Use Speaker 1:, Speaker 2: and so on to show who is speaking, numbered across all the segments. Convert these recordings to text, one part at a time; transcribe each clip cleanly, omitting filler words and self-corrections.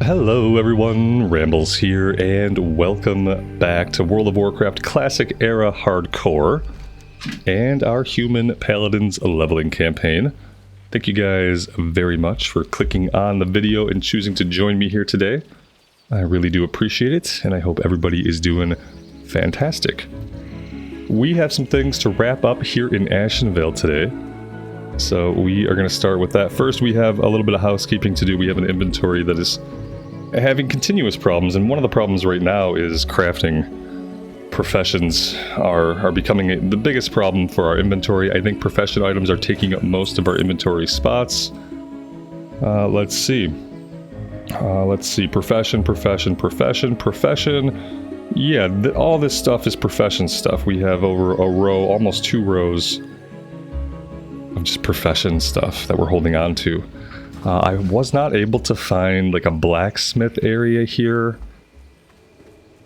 Speaker 1: Hello everyone, Rambles here, and welcome back to World of Warcraft Classic Era Hardcore and our Human Paladins leveling campaign. Thank you guys very much for clicking on the video and choosing to join me here today. I really do appreciate it, and I hope everybody is doing fantastic. We have some things to wrap up here in Ashenvale today, so we are going to start with that. First, we have a little bit of housekeeping to do. We have an inventory that is having continuous problems, and one of the problems right now is crafting professions are becoming the biggest problem for our inventory. I think profession items are taking up most of our inventory spots. Let's see. Profession. Yeah, all this stuff is profession stuff. We have over a row, almost 2 rows of just profession stuff that we're holding on to. I was not able to find like a blacksmith area here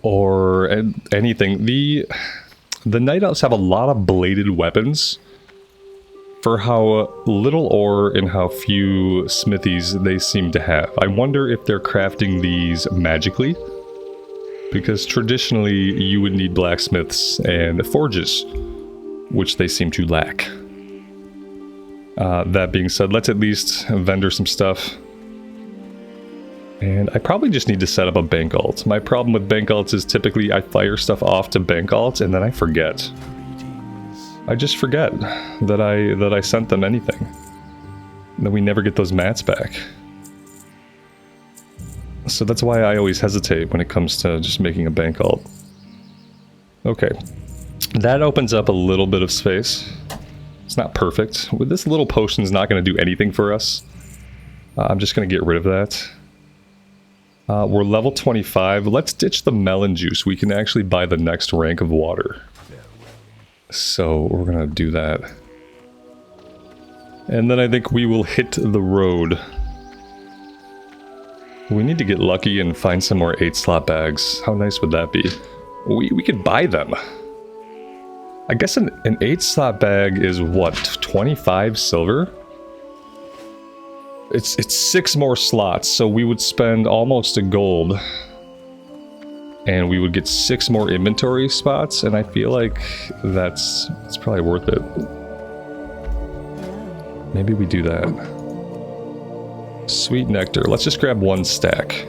Speaker 1: or anything. The Night Elves have a lot of bladed weapons for how little ore and how few smithies they seem to have. I wonder if they're crafting these magically, because traditionally you would need blacksmiths and forges, which they seem to lack. That being said, let's at least vendor some stuff. And I probably just need to set up a bank alt. My problem with bank alts is typically I fire stuff off to bank alts and then I forget. I just forget that I sent them anything. And then we never get those mats back. So that's why I always hesitate when it comes to just making a bank alt. Okay. That opens up a little bit of space. It's not perfect. This little potion's not going to do anything for us. I'm just going to get rid of that. We're level 25. Let's ditch the melon juice. We can actually buy the next rank of water. So we're going to do that. And then I think we will hit the road. We need to get lucky and find some more 8-slot bags. How nice would that be? We could buy them. I guess an 8-slot bag is what, 25 silver? It's 6 more slots, so we would spend almost a gold. And we would get 6 more inventory spots, and I feel like that's probably worth it. Maybe we do that. Sweet nectar. Let's just grab 1 stack.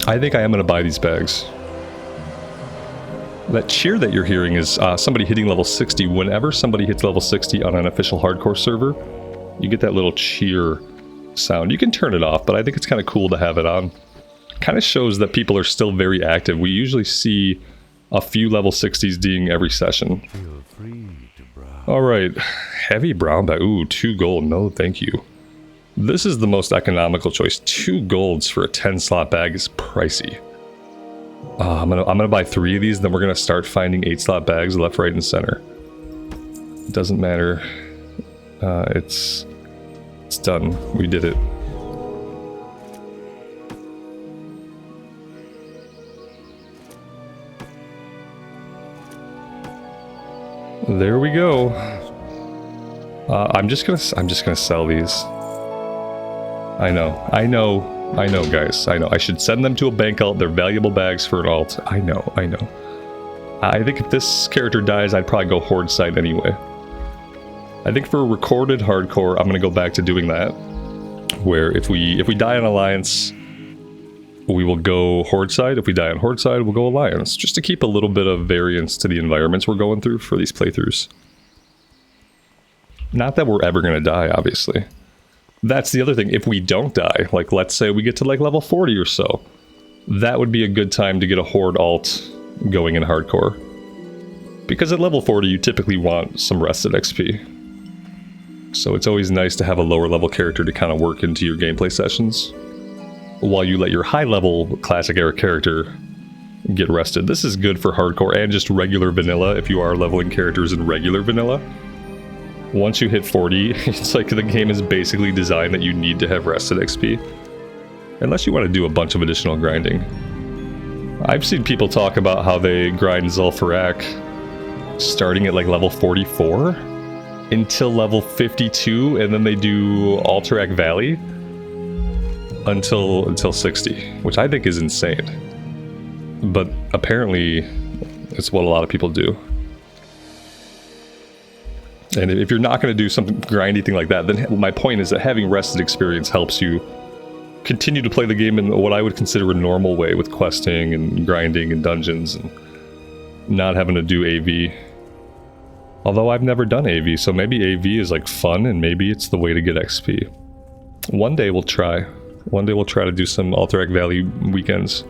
Speaker 1: I think I am going to buy these bags. That cheer that you're hearing is somebody hitting level 60. Whenever somebody hits level 60 on an official hardcore server, you get that little cheer sound. You can turn it off, but I think it's kind of cool to have it on. Kind of shows that people are still very active. We usually see a few level 60s ding every session. Feel free to browse. All right, heavy brown bag. Ooh, 2 gold. No, thank you. This is the most economical choice. 2 golds for a 10-slot bag is pricey. I'm gonna buy 3 of these, then we're gonna start finding 8-slot bags left, right, and center. It doesn't matter. It's done. We did it. There we go. I'm just gonna sell these. I know, guys. I know. I should send them to a bank alt. They're valuable bags for an alt. I know. I think if this character dies, I'd probably go horde side anyway. I think for recorded hardcore, I'm gonna go back to doing that. Where if we die on Alliance, we will go horde side. If we die on horde side, we'll go Alliance. Just to keep a little bit of variance to the environments we're going through for these playthroughs. Not that we're ever gonna die, obviously. That's the other thing. If we don't die, like let's say we get to like level 40 or so, that would be a good time to get a horde alt going in hardcore. Because at level 40 you typically want some rested XP. So it's always nice to have a lower level character to kind of work into your gameplay sessions, while you let your high level classic era character get rested. This is good for hardcore and just regular vanilla if you are leveling characters in regular vanilla. Once you hit 40, it's like the game is basically designed that you need to have rested XP. Unless you want to do a bunch of additional grinding. I've seen people talk about how they grind Zul'Farrak starting at like level 44 until level 52, and then they do Alterac Valley until 60, which I think is insane. But apparently, it's what a lot of people do. And if you're not going to do something grindy thing like that, then my point is that having rested experience helps you continue to play the game in what I would consider a normal way, with questing and grinding and dungeons and not having to do AV. Although I've never done AV, so maybe AV is like fun and maybe it's the way to get XP. One day we'll try. One day we'll try to do some Alterac Valley weekends.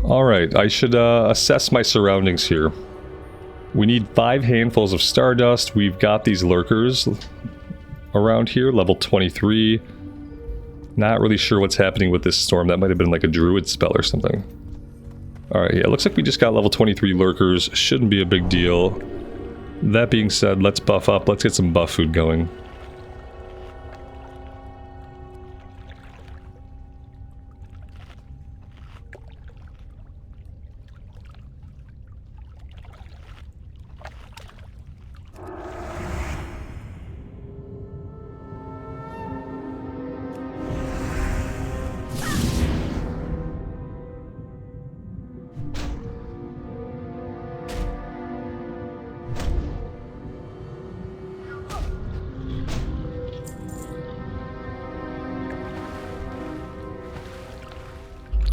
Speaker 1: Alright, I should assess my surroundings here. We need 5 handfuls of Stardust. We've got these lurkers around here, level 23. Not really sure what's happening with this storm. That might have been like a druid spell or something. Alright, yeah, looks like we just got level 23 lurkers. Shouldn't be a big deal. That being said, let's buff up. Let's get some buff food going.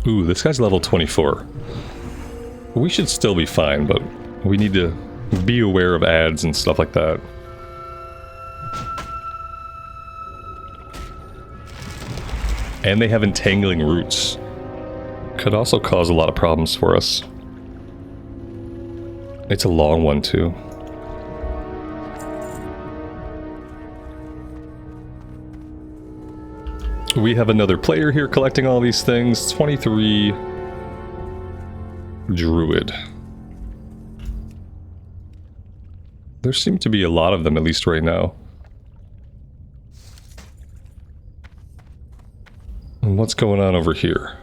Speaker 1: Ooh, this guy's level 24. We should still be fine, but we need to be aware of ads and stuff like that. And they have entangling roots. Could also cause a lot of problems for us. It's a long one, too. We have another player here collecting all these things. 23 Druid. There seem to be a lot of them, at least right now. And what's going on over here?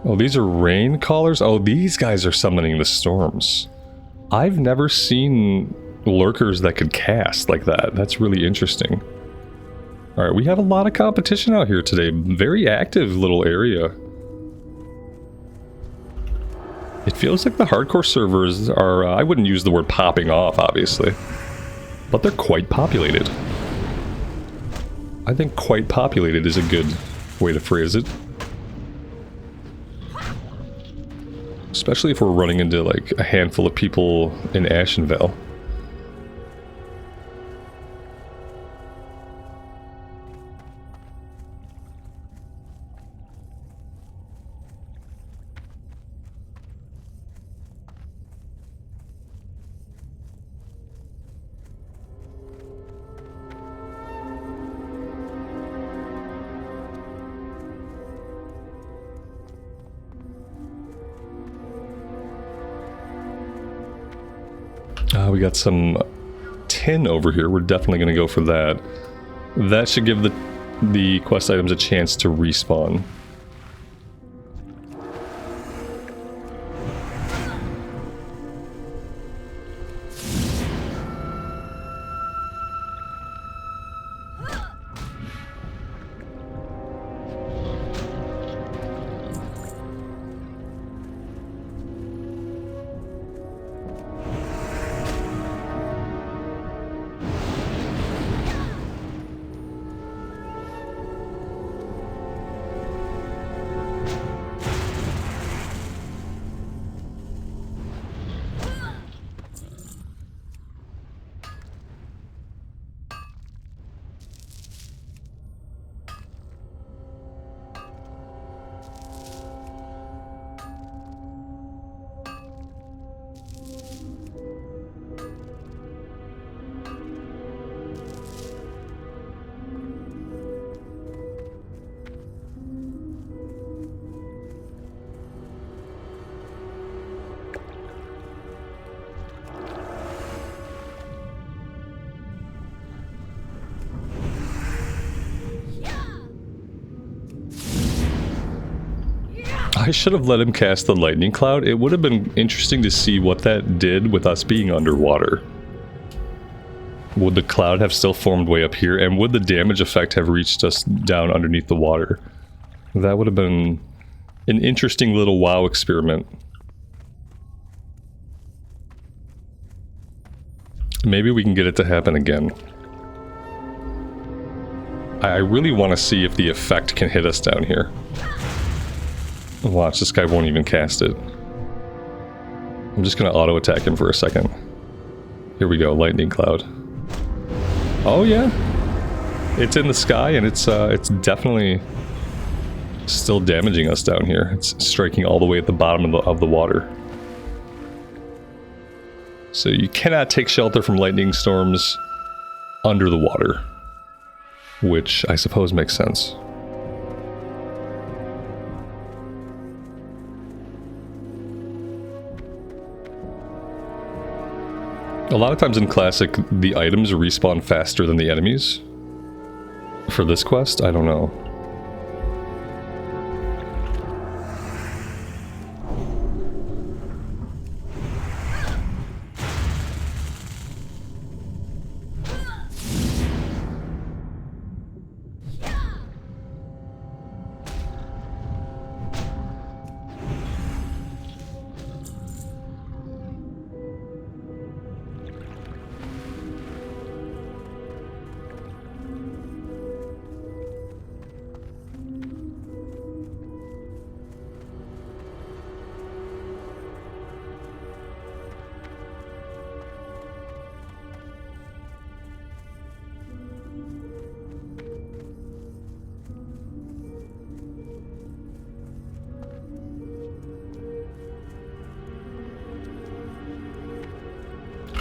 Speaker 1: Oh, these are rain callers? Oh, these guys are summoning the storms. I've never seen lurkers that could cast like that. That's really interesting. Alright, we have a lot of competition out here today. Very active little area. It feels like the hardcore servers are, I wouldn't use the word popping off, obviously. But they're quite populated. I think quite populated is a good way to phrase it. Especially if we're running into, like, a handful of people in Ashenvale. We got some tin over here. We're definitely going to go for that. That should give the quest items a chance to respawn. I should have let him cast the lightning cloud. It would have been interesting to see what that did with us being underwater. Would the cloud have still formed way up here, and would the damage effect have reached us down underneath the water? That would have been an interesting little WoW experiment. Maybe we can get it to happen again. I really want to see if the effect can hit us down here. Watch, this guy won't even cast it. I'm just going to auto-attack him for a second. Here we go, lightning cloud. Oh yeah, it's in the sky, and it's definitely still damaging us down here. It's striking all the way at the bottom of the water. So you cannot take shelter from lightning storms under the water, which I suppose makes sense. A lot of times in Classic, the items respawn faster than the enemies. For this quest, I don't know.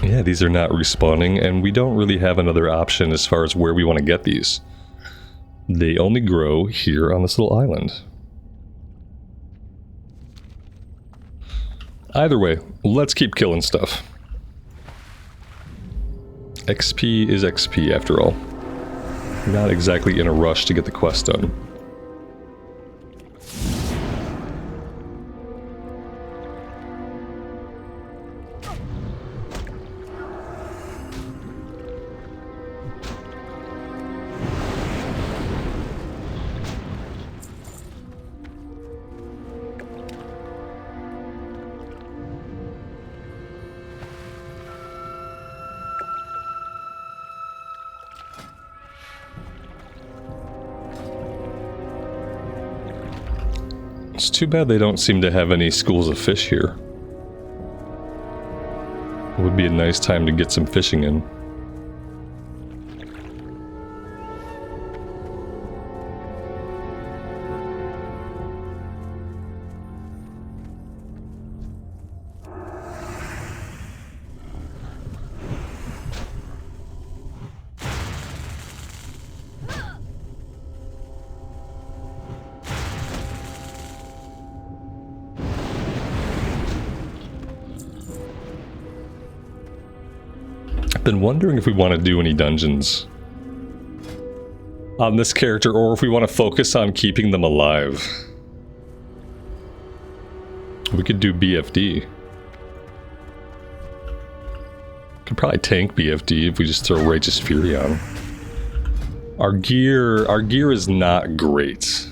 Speaker 1: Yeah, these are not respawning, and we don't really have another option as far as where we want to get these. They only grow here on this little island. Either way, let's keep killing stuff. XP is XP after all. Not exactly in a rush to get the quest done. It's too bad they don't seem to have any schools of fish here. It would be a nice time to get some fishing in. Been wondering if we want to do any dungeons on this character, or if we want to focus on keeping them alive. We could do BFD. Could probably tank BFD if we just throw Righteous Fury on. Our gear is not great,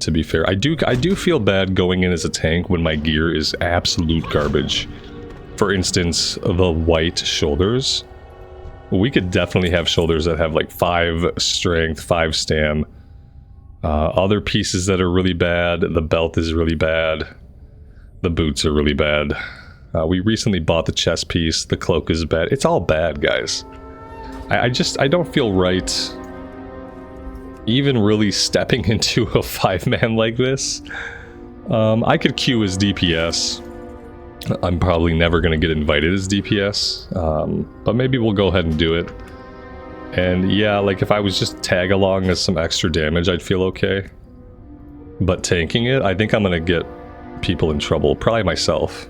Speaker 1: to be fair. I do feel bad going in as a tank when my gear is absolute garbage. For instance, the white shoulders. We could definitely have shoulders that have like 5 strength, 5 stam. Other pieces that are really bad. The belt is really bad. The boots are really bad. We recently bought the chest piece. The cloak is bad. It's all bad, guys. I don't feel right even really stepping into a 5-man like this. I could queue as DPS. I'm probably never going to get invited as DPS, but maybe we'll go ahead and do it. And yeah, like if I was just tag along as some extra damage, I'd feel okay. But tanking it, I think I'm going to get people in trouble, probably myself.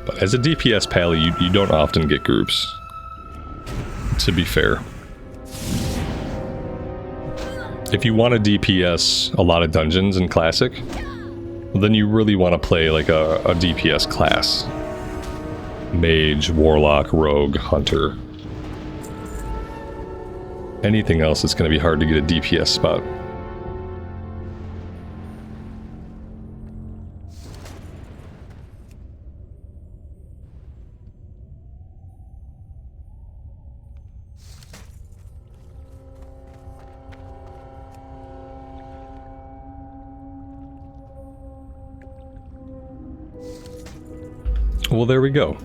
Speaker 1: But as a DPS pally, you don't often get groups, to be fair. if you want to DPS a lot of dungeons in Classic, then you really want to play like a DPS class. Mage, Warlock, Rogue, Hunter. Anything else, it's going to be hard to get a DPS spot. Well, there we go.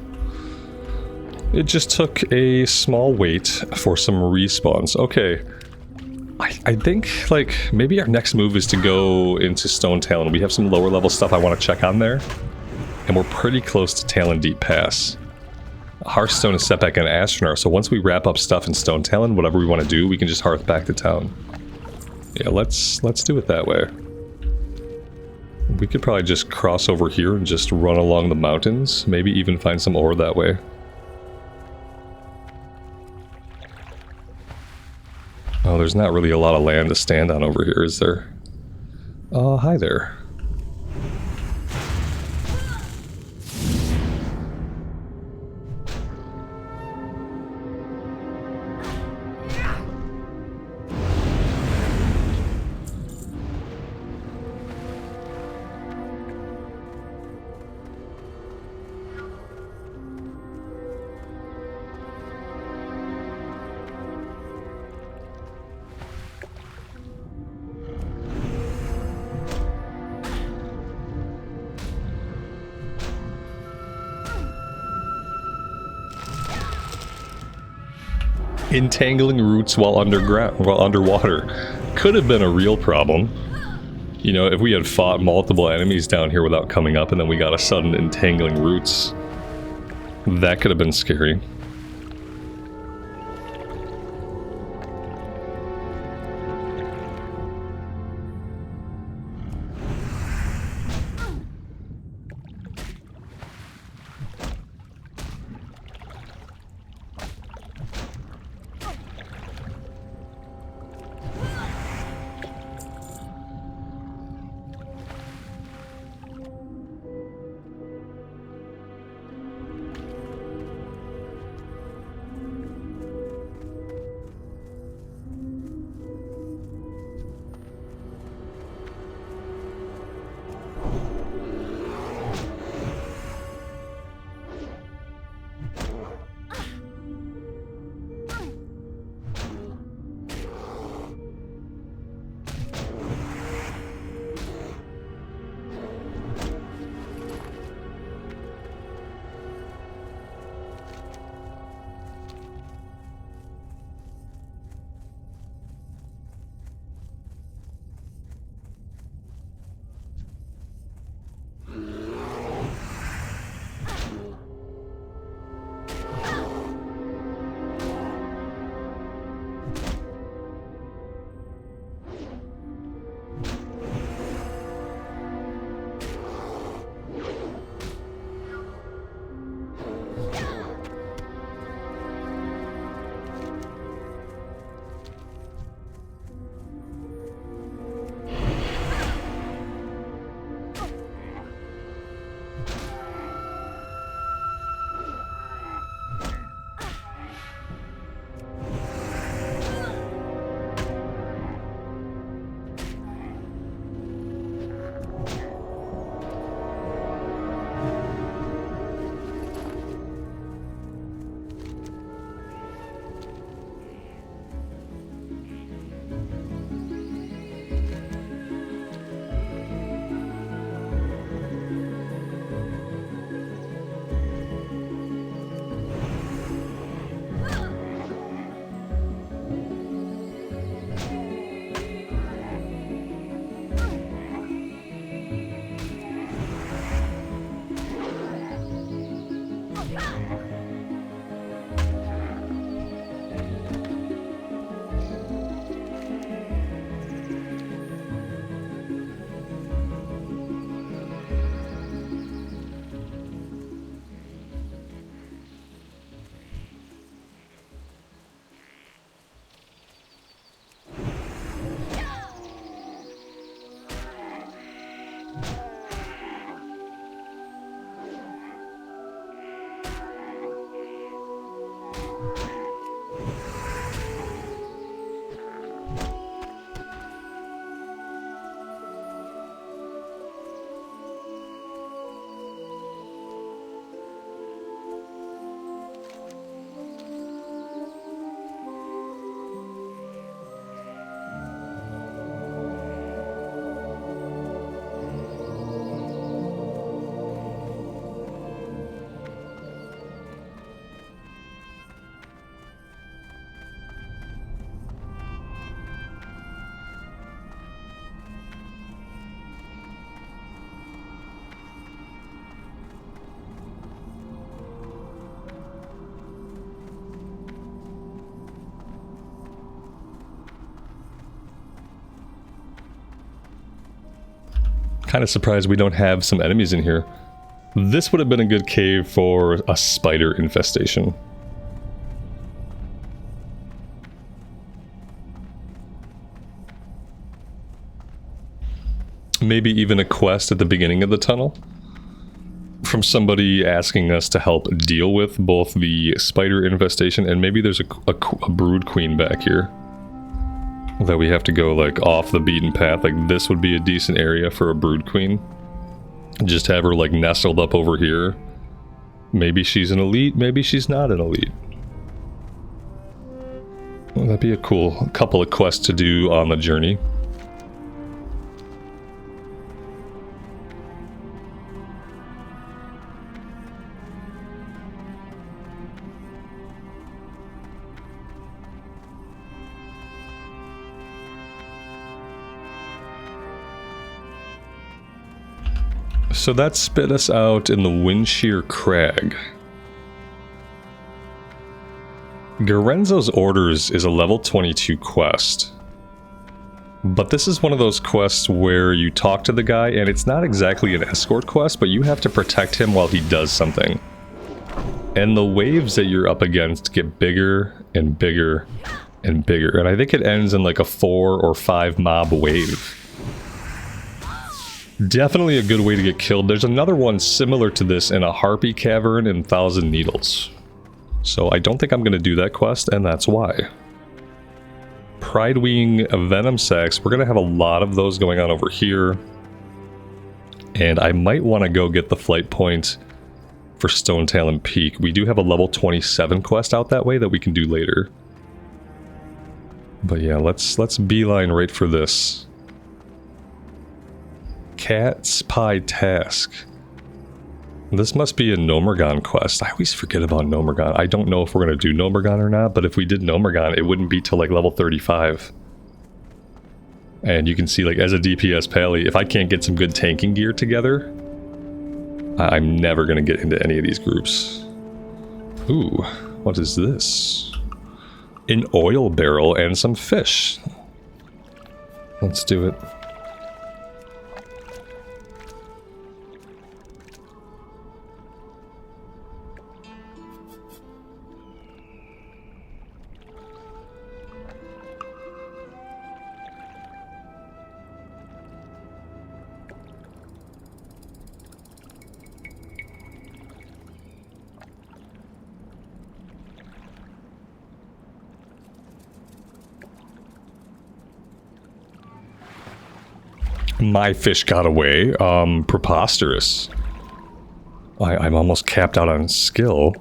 Speaker 1: It just took a small wait for some respawns. Okay. I think, like, maybe our next move is to go into Stonetalon. We have some lower level stuff I want to check on there. And we're pretty close to Talon Deep Pass. Hearthstone is set back in Ashenvale, so once we wrap up stuff in Stonetalon, whatever we want to do, we can just hearth back to town. Yeah, let's do it that way. We could probably just cross over here and just run along the mountains. Maybe even find some ore that way. Oh, there's not really a lot of land to stand on over here, is there? Hi there. Entangling roots while underwater could have been a real problem. You know, if we had fought multiple enemies down here without coming up and then we got a sudden entangling roots, that could have been scary. Kind of surprised we don't have some enemies in here. This would have been a good cave for a spider infestation. Maybe even a quest at the beginning of the tunnel from somebody asking us to help deal with both the spider infestation, and maybe there's a brood queen back here that we have to go like off the beaten path. Like this would be a decent area for a brood queen. Just have her like nestled up over here. Maybe she's an elite, maybe she's not an elite. Well, that'd be a cool couple of quests to do on the journey. So that spit us out in the Windshear Crag. Garenzo's Orders is a level 22 quest. But this is one of those quests where you talk to the guy and it's not exactly an escort quest, but you have to protect him while he does something. And the waves that you're up against get bigger and bigger and bigger. And I think it ends in like a 4 or 5 mob wave. Definitely a good way to get killed. There's another one similar to this in a Harpy Cavern in Thousand Needles. So I don't think I'm going to do that quest, and that's why. Pridewing Venom Sacs, we're going to have a lot of those going on over here. And I might want to go get the flight point for Stonetalon Peak. We do have a level 27 quest out that way that we can do later. But yeah, let's beeline right for this. Cat's Pie Task. This must be a Gnomergon quest. I always forget about Gnomergon. I don't know if we're going to do Gnomergon or not, but if we did Gnomergon, it wouldn't be till like level 35. And you can see, like, as a DPS pally, if I can't get some good tanking gear together, I'm never going to get into any of these groups. Ooh, what is this? An oil barrel and some fish. Let's do it. My fish got away. Preposterous. I'm almost capped out on skill,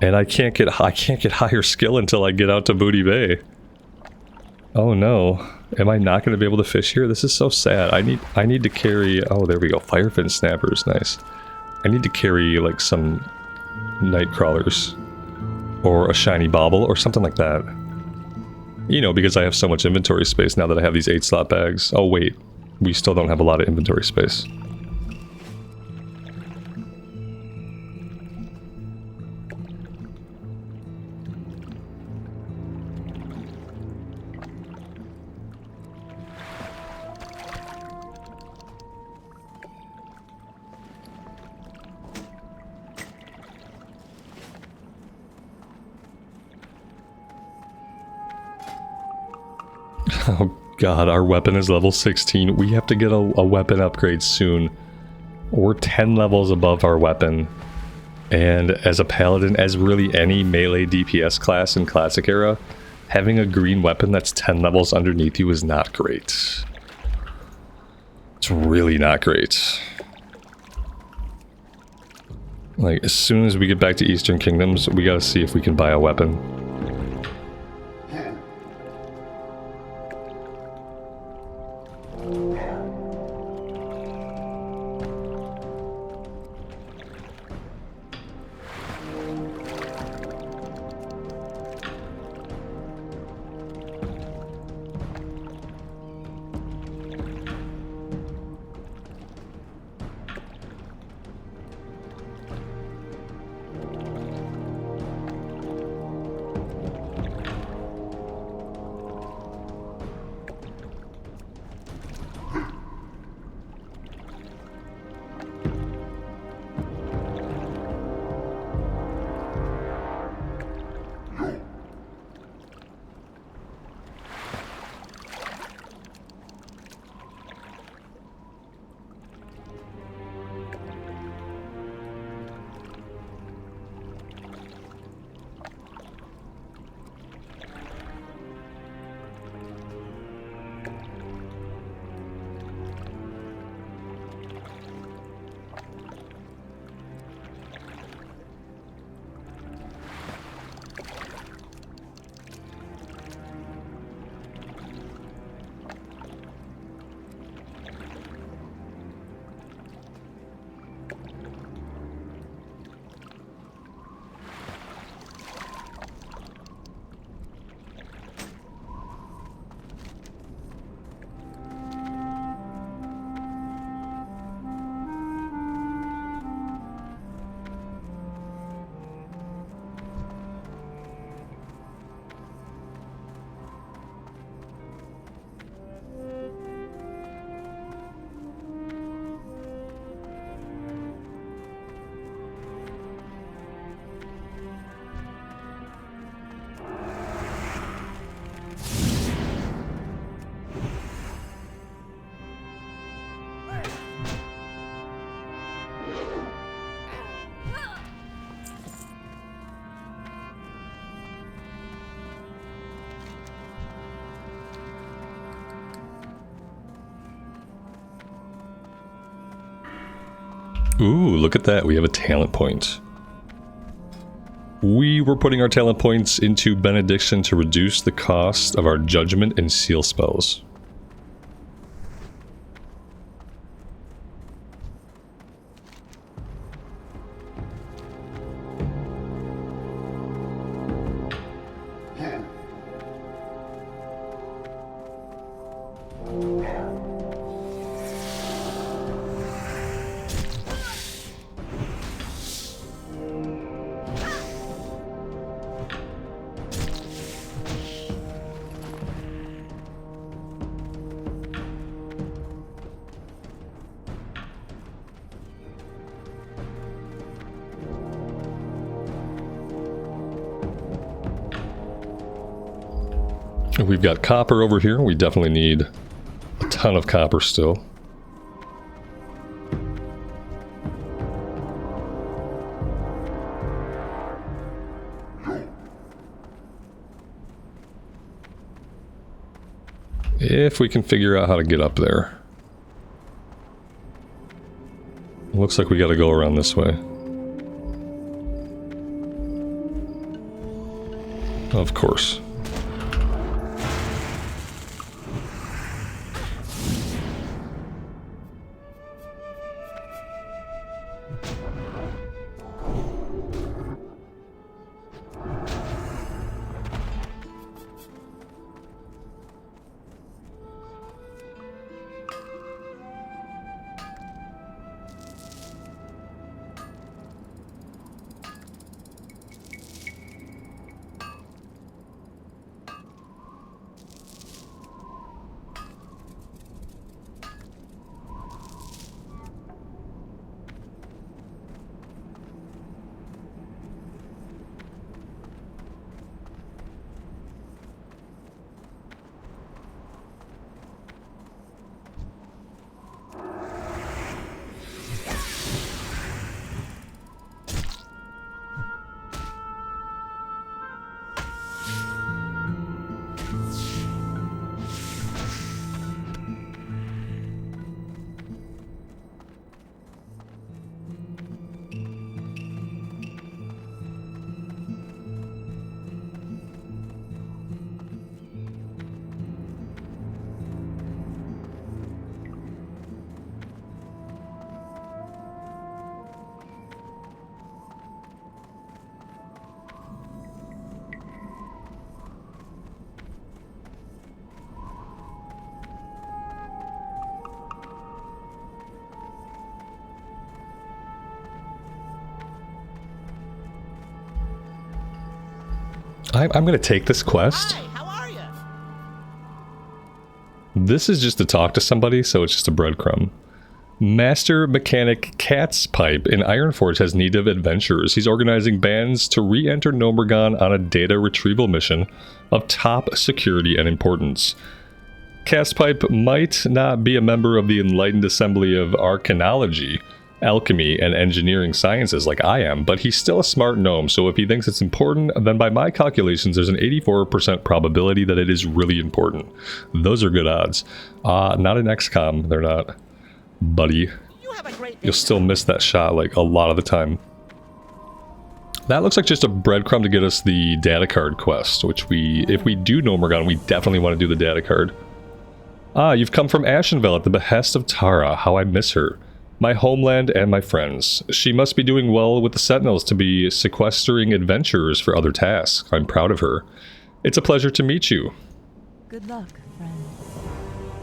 Speaker 1: and I can't get higher skill until I get out to Booty Bay. Oh no! Am I not going to be able to fish here? This is so sad. I need to carry. Oh, there we go. Firefin snappers, nice. I need to carry like some night crawlers, or a shiny bauble, or something like that. You know, because I have so much inventory space now that I have these 8-slot bags. Oh wait. We still don't have a lot of inventory space. Oh god, our weapon is level 16. We have to get a weapon upgrade soon. We're 10 levels above our weapon. And as a paladin, as really any melee DPS class in Classic Era, having a green weapon that's 10 levels underneath you is not great. It's really not great. Like, as soon as we get back to Eastern Kingdoms, we gotta see if we can buy a weapon. Ooh, look at that. We have a talent point. We were putting our talent points into Benediction to reduce the cost of our Judgment and Seal spells. We've got copper over here. We definitely need a ton of copper still. If we can figure out how to get up there. Looks like we gotta go around this way. Of course. I'm going to take this quest.
Speaker 2: Hi, how are you?
Speaker 1: This is just to talk to somebody, so it's just a breadcrumb. Master Mechanic Cat's Pipe in Ironforge has need of adventurers. He's organizing bands to re-enter Gnomergon on a data retrieval mission of top security and importance. Cat's Pipe might not be a member of the Enlightened Assembly of Arcanology, Alchemy, and Engineering Sciences like I am, but he's still a smart gnome, so if he thinks it's important, then by my calculations there's an 84% probability that it is really important. Those are good odds. Not an XCOM, they're not. Buddy, you'll still miss that shot like a lot of the time. That looks like just a breadcrumb to get us the data card quest, which if we do Gnomergon, we definitely want to do the data card. You've come from Ashenvale at the behest of Tara. How I miss her. My homeland and my friends. She must be doing well with the Sentinels to be sequestering adventurers for other tasks. I'm proud of her. It's a pleasure to meet you.
Speaker 3: Good luck, friend.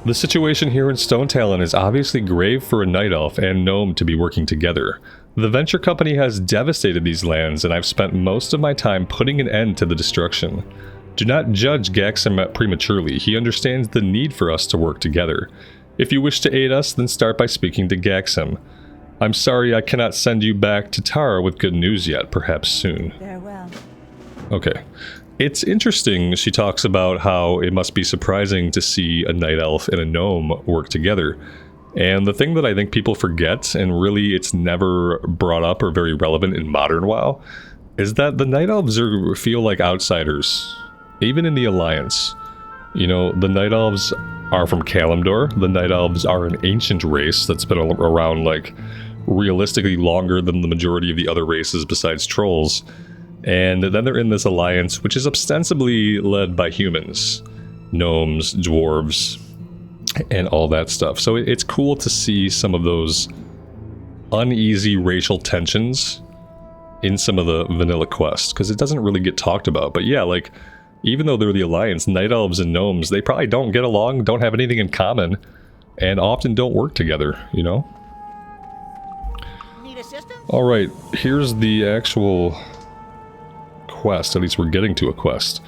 Speaker 1: The situation here in Stonetalon is obviously grave for a Night Elf and Gnome to be working together. The venture company has devastated these lands, and I've spent most of my time putting an end to the destruction. Do not judge Gaxim prematurely. He understands the need for us to work together. If you wish to aid us, then start by speaking to Gaxim. I'm sorry I cannot send you back to Tara with good news yet, perhaps soon.
Speaker 3: Farewell.
Speaker 1: Okay. It's interesting she talks about how it must be surprising to see a Night Elf and a Gnome work together. And the thing that I think people forget, and really it's never brought up or very relevant in modern WoW, is that the Night Elves feel like outsiders, even in the Alliance. You know, the Night Elves are from Kalimdor. The Night Elves are an ancient race that's been around, like, realistically longer than the majority of the other races besides trolls. And then they're in this alliance, which is ostensibly led by humans, gnomes, dwarves, and all that stuff. So it's cool to see some of those uneasy racial tensions in some of the vanilla quests, because it doesn't really get talked about. But yeah, like, even though they're the alliance, night elves and gnomes, they probably don't get along, don't have anything in common, and often don't work together, you know?
Speaker 2: Need assistance?
Speaker 1: Alright, here's the actual quest. At least we're getting to a quest.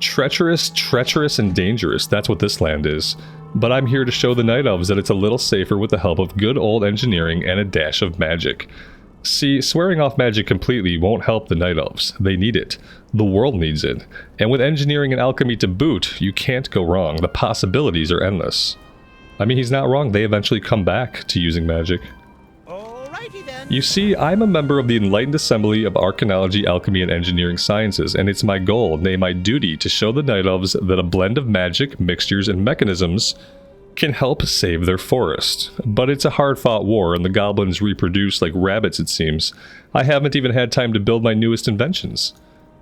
Speaker 1: Treacherous, and dangerous. That's what this land is. But I'm here to show the night elves that it's a little safer with the help of good old engineering and a dash of magic. See, swearing off magic completely won't help the night elves. They need it. The world needs it. And with engineering and alchemy to boot, you can't go wrong. The possibilities are endless. I mean, he's not wrong. They eventually come back to using magic.
Speaker 2: Alrighty then.
Speaker 1: You see, I'm a member of the Enlightened Assembly of Arcanology, Alchemy, and Engineering Sciences, and it's my goal, nay my duty, to show the night elves that a blend of magic, mixtures, and mechanisms can help save their forest. But it's a hard-fought war, and the goblins reproduce like rabbits, it seems. I haven't even had time to build my newest inventions.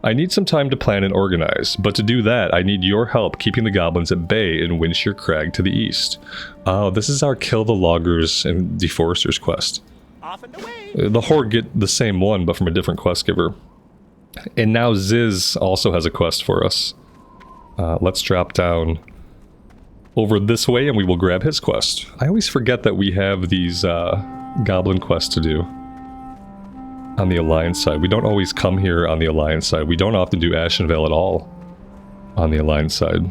Speaker 1: I need some time to plan and organize, but to do that, I need your help keeping the goblins at bay in Windshire Crag to the east. Oh, this is our Kill the Loggers and Deforesters quest.
Speaker 2: Off and away.
Speaker 1: The Horde get the same one, but from a different quest giver. And now Ziz also has a quest for us. Let's drop down over this way and we will grab his quest. I always forget that we have these goblin quests to do on the Alliance side. We don't always come here on the Alliance side. We don't often do Ashenvale at all on the Alliance side.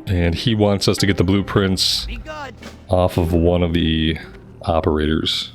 Speaker 1: And he wants us to get the blueprints off of one of the operators.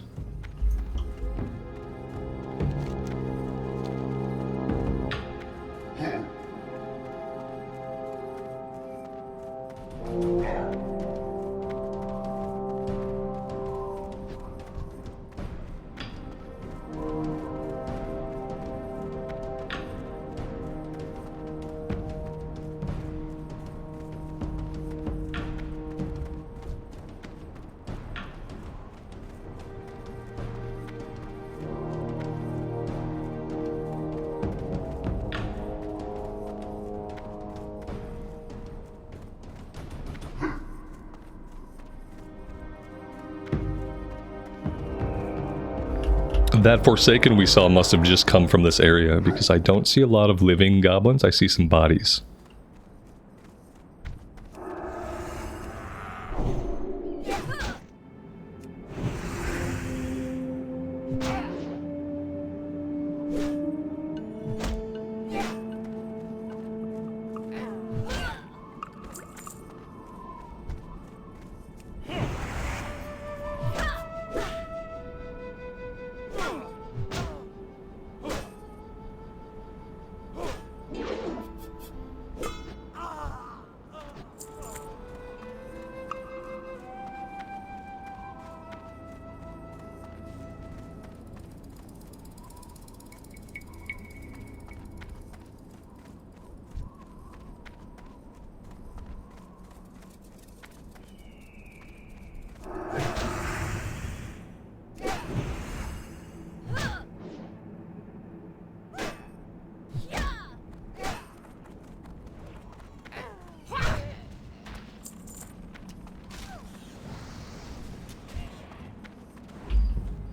Speaker 1: That Forsaken we saw must have just come from this area, because I don't see a lot of living goblins. I see some bodies.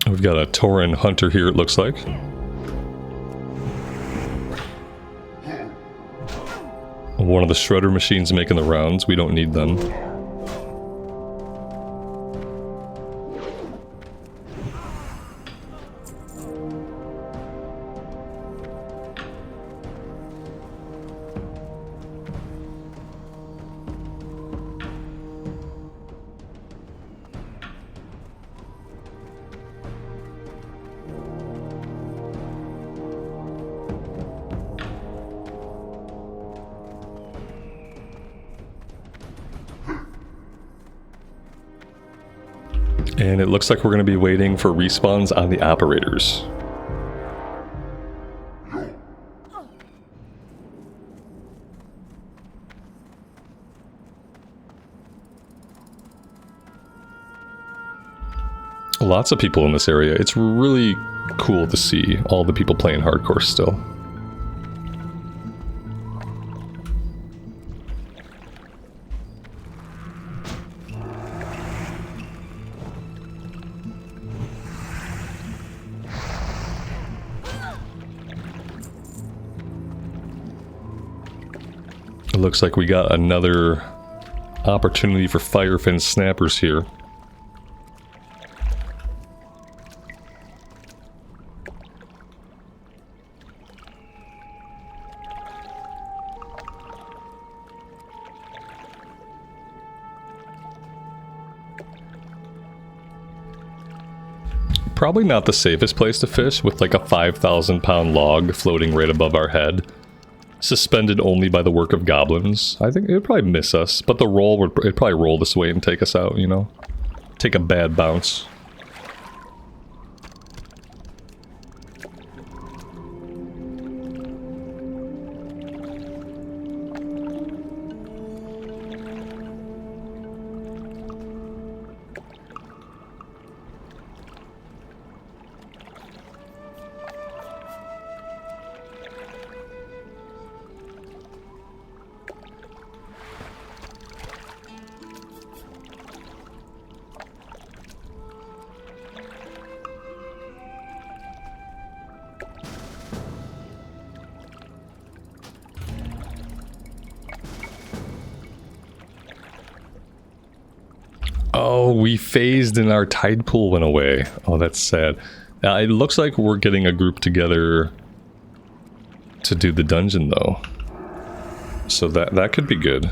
Speaker 1: We've got a Tauren hunter here, it looks like. One of the shredder machines making the rounds. We don't need them. And it looks like we're going to be waiting for respawns on the operators. Lots of people in this area. It's really cool to see all the people playing hardcore still. It looks like we got another opportunity for Firefin snappers here. Probably not the safest place to fish with like a 5,000-pound log floating right above our head. Suspended only by the work of goblins. I think it would probably miss us, but the roll would it'd probably roll this way and take us out, you know? Take a bad bounce. Oh, we phased and our tide pool went away. Oh, that's sad. It looks like we're getting a group together to do the dungeon, though. So that could be good.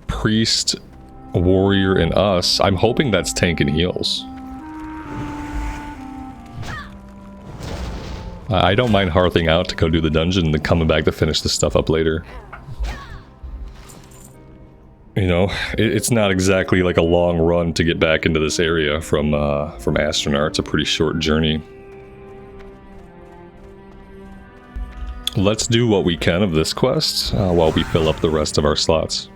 Speaker 1: Priest, warrior, and us. I'm hoping that's tank and heals. I don't mind hearthing out to go do the dungeon and then coming back to finish the stuff up later. You know, it's not exactly like a long run to get back into this area from Astronar. It's a pretty short journey. Let's do what we can of this quest while we fill up the rest of our slots.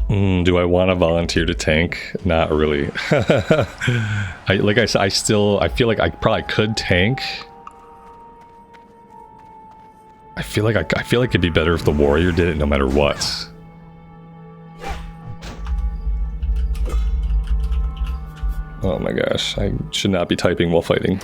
Speaker 1: Do I want to volunteer to tank? Not really. Like I said, I feel like I probably could tank. I feel like it'd be better if the warrior did it no matter what. Oh my gosh, I should not be typing while fighting.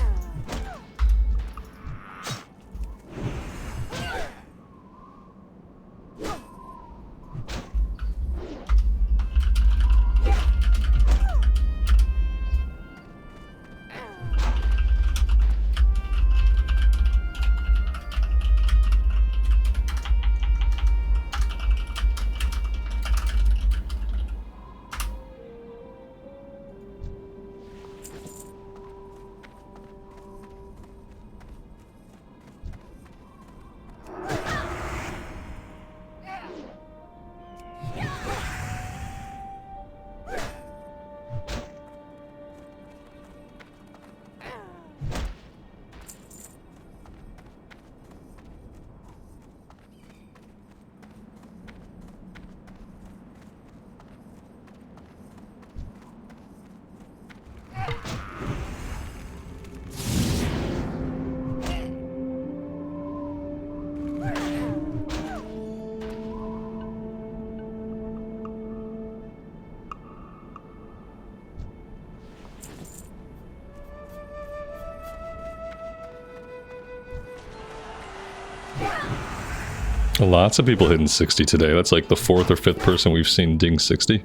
Speaker 1: Lots of people hitting 60 today. That's like the 4th or 5th person we've seen ding 60.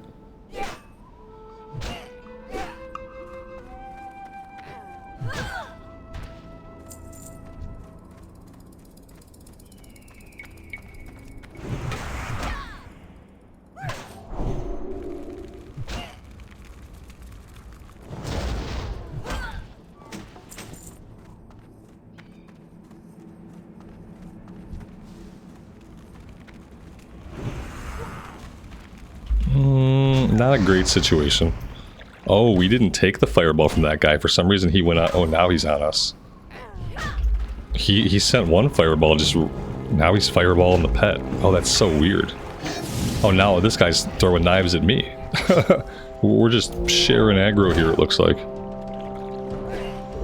Speaker 1: Not a great situation. Oh, we didn't take the fireball from that guy. For some reason he went on. Oh, now he's on us. He sent one fireball, just now he's fireballing the pet. Oh, that's so weird. Oh, now this guy's throwing knives at me. We're just sharing aggro here, it looks like.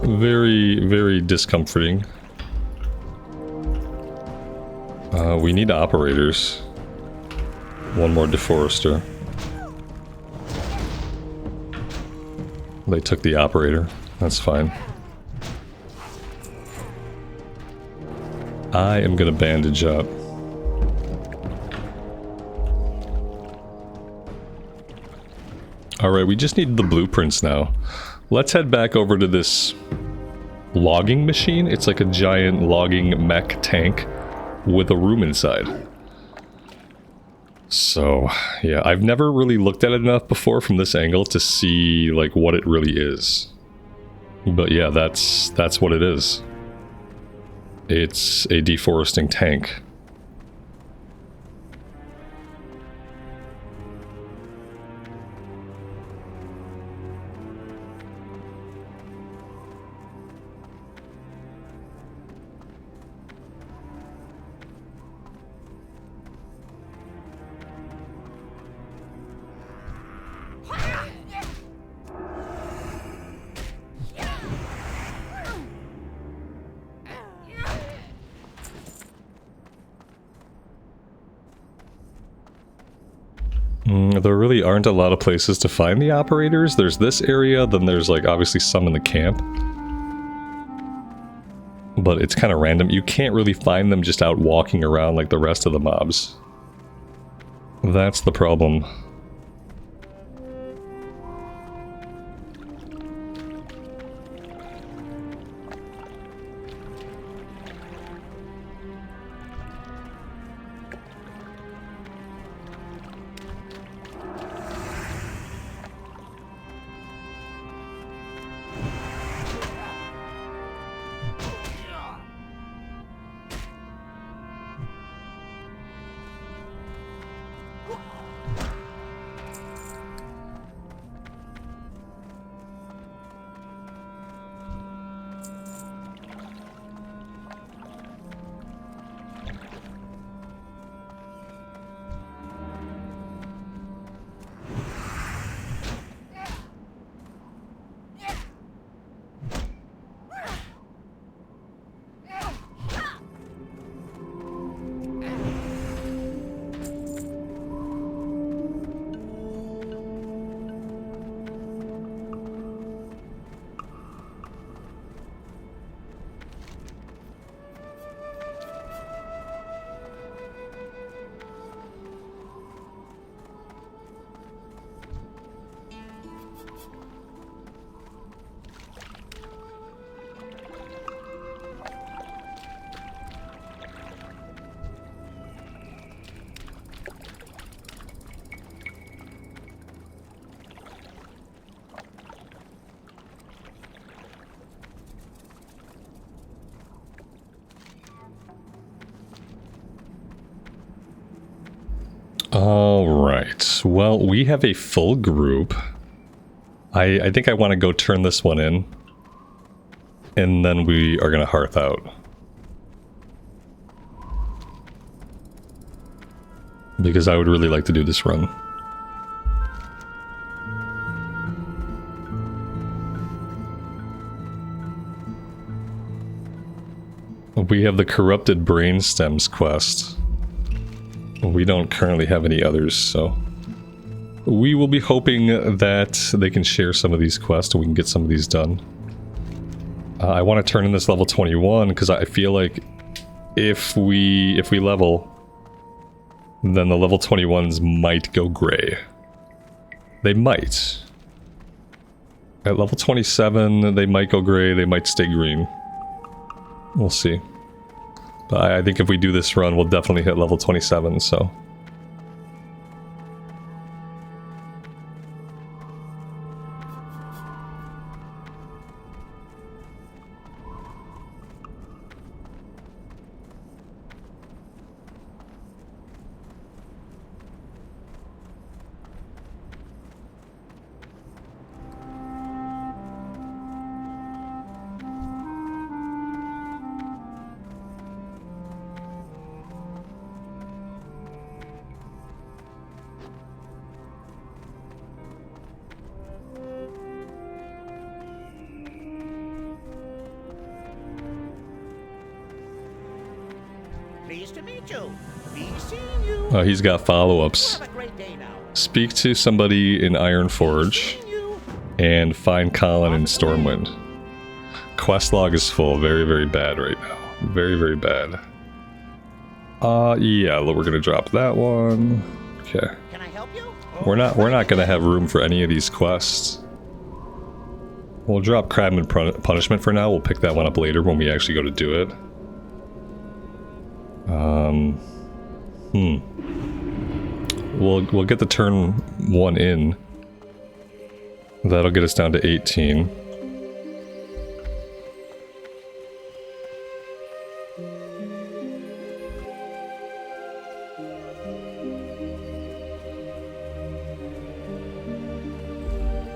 Speaker 1: Very, very discomforting. We need operators. One more deforester. They took the operator. That's fine. I am gonna bandage up. Alright, we just need the blueprints now. Let's head back over to this logging machine. It's like a giant logging mech tank with a room inside. So, yeah, I've never really looked at it enough before from this angle to see, like, what it really is. But yeah, that's what it is. It's a deforesting tank. There really aren't a lot of places to find the operators. There's this area, then there's like obviously some in the camp. But it's kind of random. You can't really find them just out walking around like the rest of the mobs. That's the problem. Alright, well, we have a full group. I think I want to go turn this one in. And then we are going to hearth out. Because I would really like to do this run. We have the Corrupted Brainstems quest. We don't currently have any others, so... we will be hoping that they can share some of these quests and we can get some of these done. I want to turn in this level 21 because I feel like if we level, then the level 21s might go gray. They might. At level 27, they might go gray, they might stay green. We'll see. But I think if we do this run, we'll definitely hit level 27, so...
Speaker 2: Pleased to meet you. Be seeing you.
Speaker 1: he's got follow-ups.
Speaker 2: Have a great day now.
Speaker 1: Speak to somebody in Ironforge
Speaker 2: Seeing you.
Speaker 1: and find Colin in Stormwind. Quest log is full. Very, very bad right now. Very, very bad. Yeah, we're gonna drop that one. Okay.
Speaker 2: Can I help you?
Speaker 1: We're not gonna have room for any of these quests. We'll drop Crabman Punishment for now. We'll pick that one up later when we actually go to do it. We'll get the turn 1 in. That'll get us down to 18.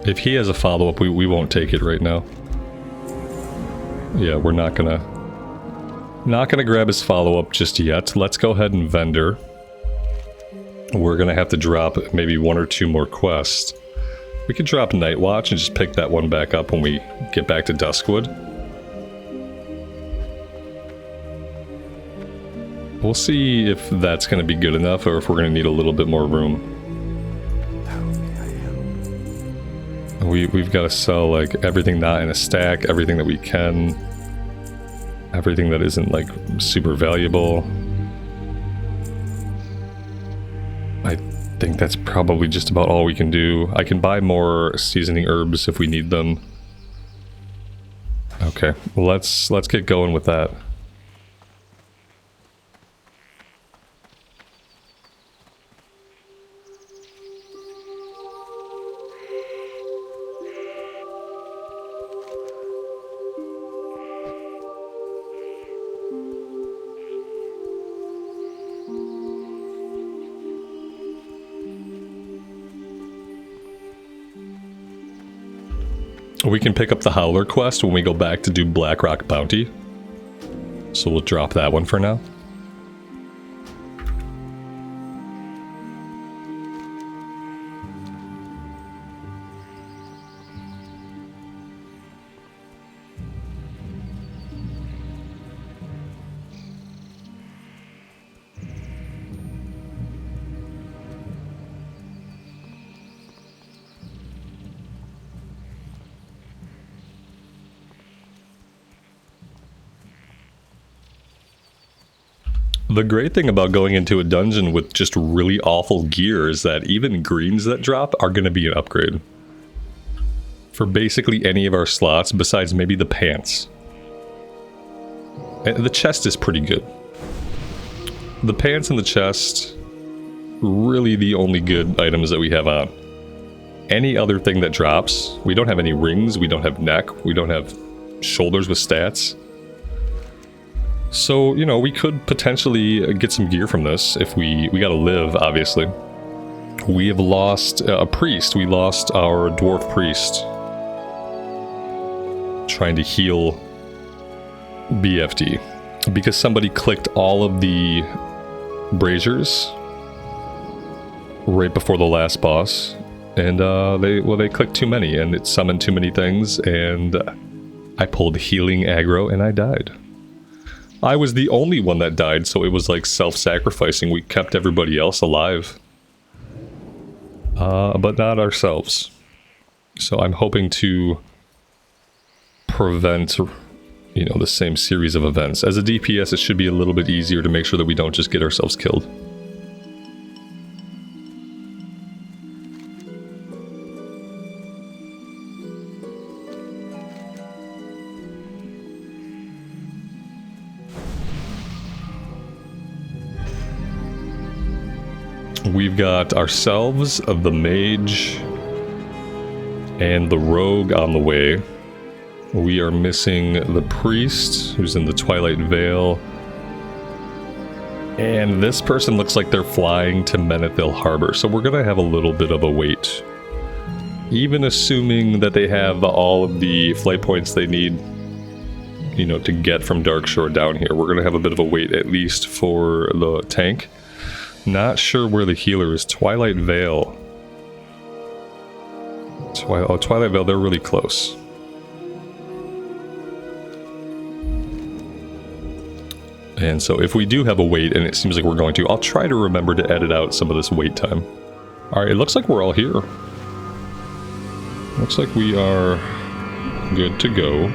Speaker 1: If he has a follow-up, we won't take it right now. Yeah, we're not gonna grab his follow-up just yet. Let's go ahead and vendor. We're gonna have to drop maybe 1 or 2 more quests. We could drop Night Watch and just pick that one back up when we get back to Duskwood. We'll see if that's gonna be good enough or if we're gonna need a little bit more room. We've got to sell, like, everything not in a stack, everything that we can. Everything that isn't, like, super valuable. I think that's probably just about all we can do. I can buy more seasoning herbs if we need them. Okay, let's get going with that. We can pick up the Howler quest when we go back to do Blackrock Bounty. So we'll drop that one for now. The great thing about going into a dungeon with just really awful gear is that even greens that drop are going to be an upgrade. For basically any of our slots besides maybe the pants. And the chest is pretty good. The pants and the chest, really the only good items that we have on. Any other thing that drops, we don't have any rings, we don't have neck, we don't have shoulders with stats. So, you know, we could potentially get some gear from this if we gotta live, obviously. We have lost a priest. We lost our dwarf priest. Trying to heal BFD. Because somebody clicked all of the braziers right before the last boss. And they clicked too many and it summoned too many things and I pulled healing aggro and I died. I was the only one that died, so it was like self-sacrificing. We kept everybody else alive. But not ourselves. So I'm hoping to prevent, you know, the same series of events. As a DPS, it should be a little bit easier to make sure that we don't just get ourselves killed. We've got ourselves, the mage, and the rogue on the way. We are missing the priest, who's in the Twilight Vale. And this person looks like they're flying to Menethil Harbor, so we're gonna have a little bit of a wait. Even assuming that they have all of the flight points they need, you know, to get from Darkshore down here, we're gonna have a bit of a wait, at least for the tank. Not sure where the healer is. Twilight Vale. Twilight Vale, they're really close. And so if we do have a wait, and it seems like we're going to, I'll try to remember to edit out some of this wait time. Alright, it looks like we're all here. Looks like we are good to go.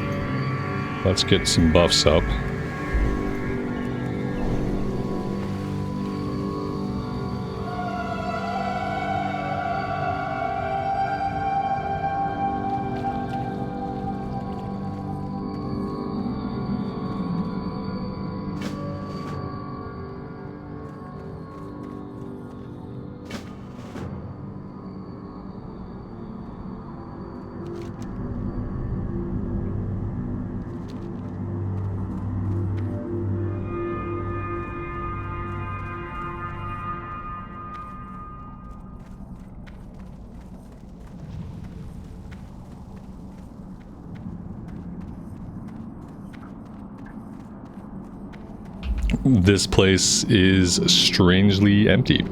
Speaker 1: Let's get some buffs up. This place is strangely empty.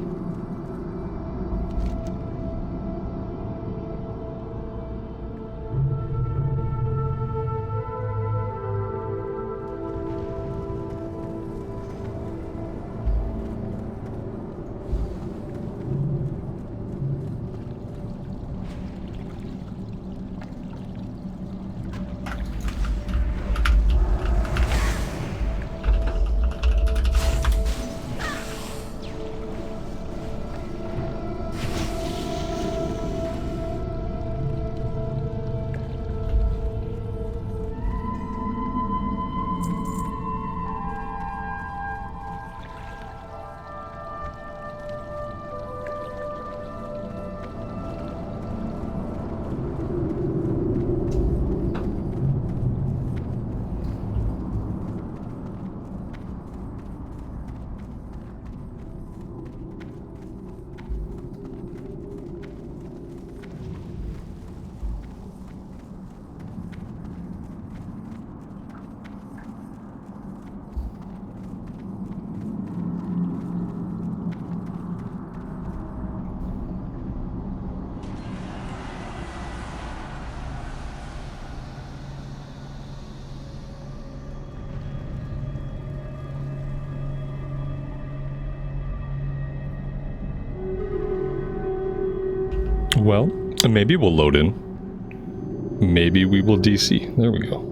Speaker 1: Well, maybe we'll load in. Maybe we will DC. There we go.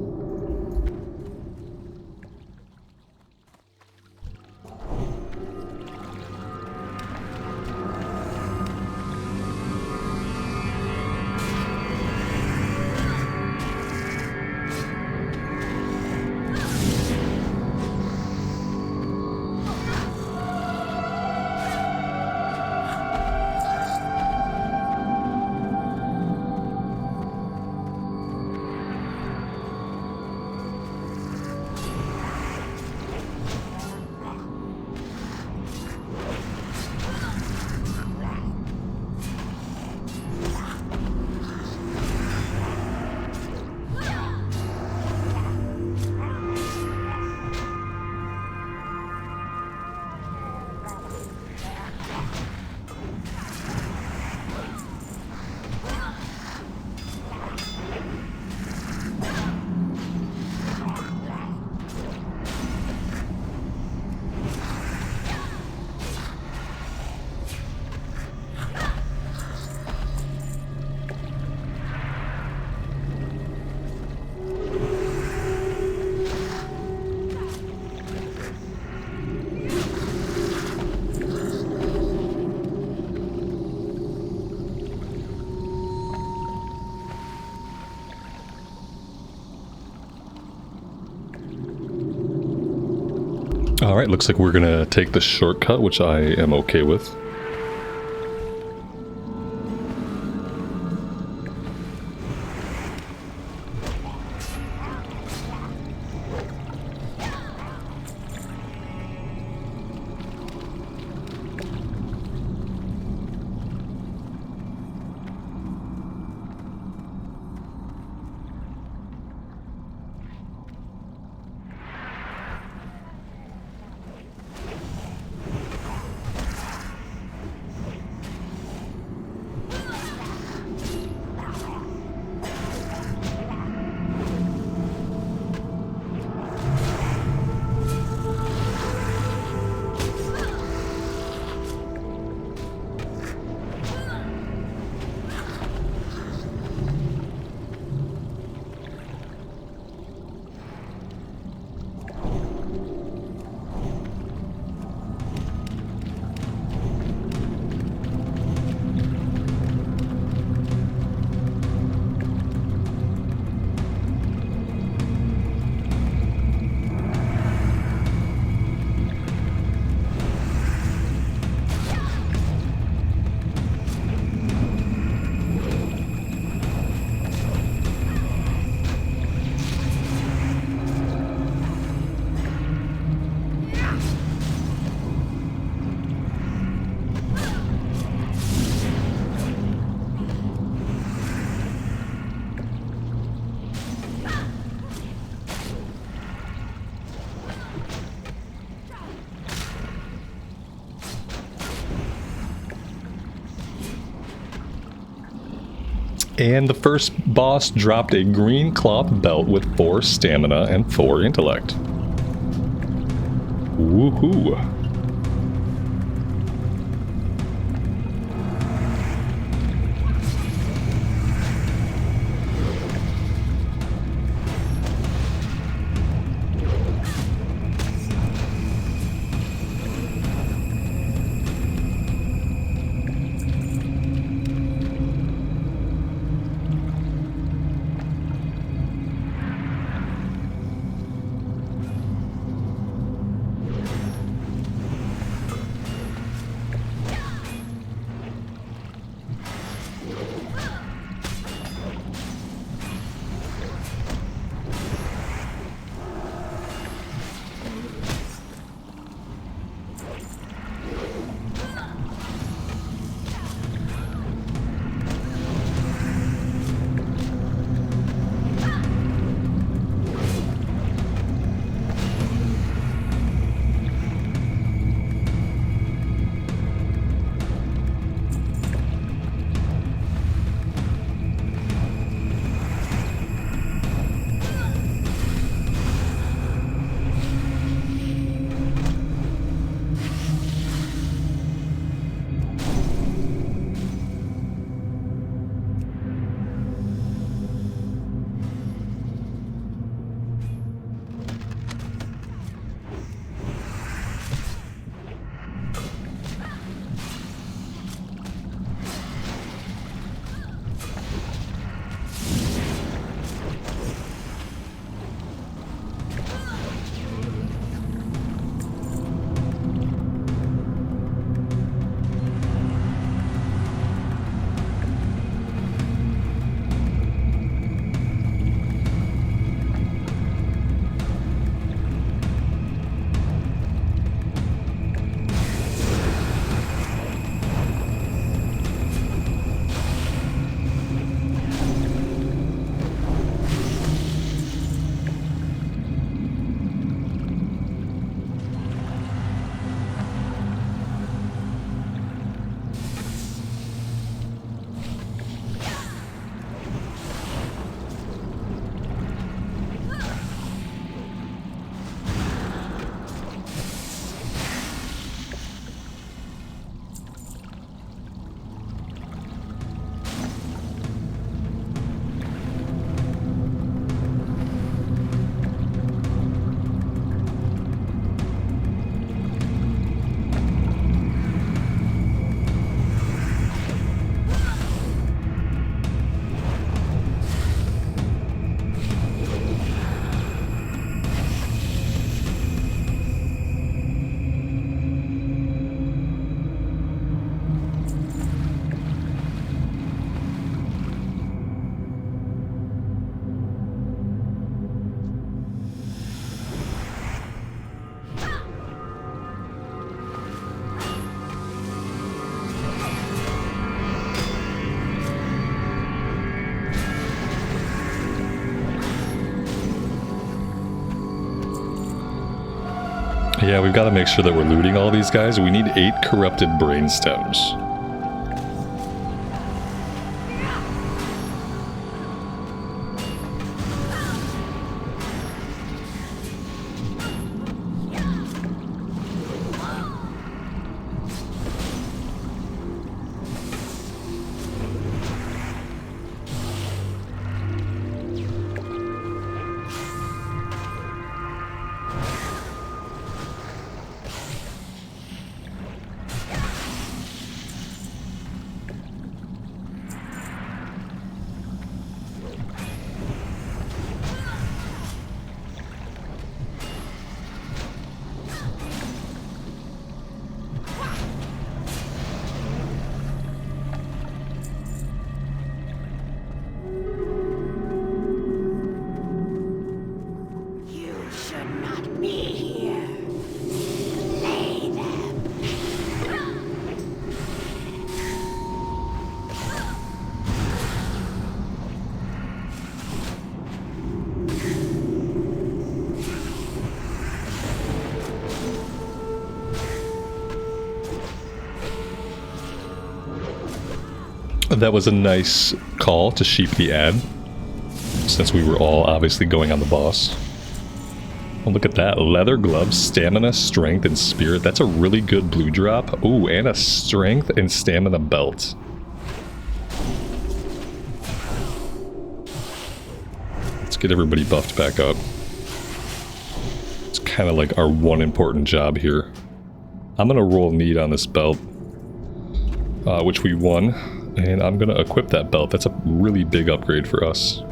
Speaker 1: Alright, looks like we're gonna take the shortcut, which I am okay with. And the first boss dropped a green cloth belt with 4 stamina and 4 intellect. Woohoo! Yeah, we've got to make sure that we're looting all these guys. We need 8 corrupted brain stems. That was a nice call to sheep the ad, since we were all obviously going on the boss. Oh, look at that. Leather gloves, stamina, strength, and spirit. That's a really good blue drop. Ooh, and a strength and stamina belt. Let's get everybody buffed back up. It's kind of like our one important job here. I'm going to roll need on this belt, which we won. And I'm gonna equip that belt. That's a really big upgrade for us.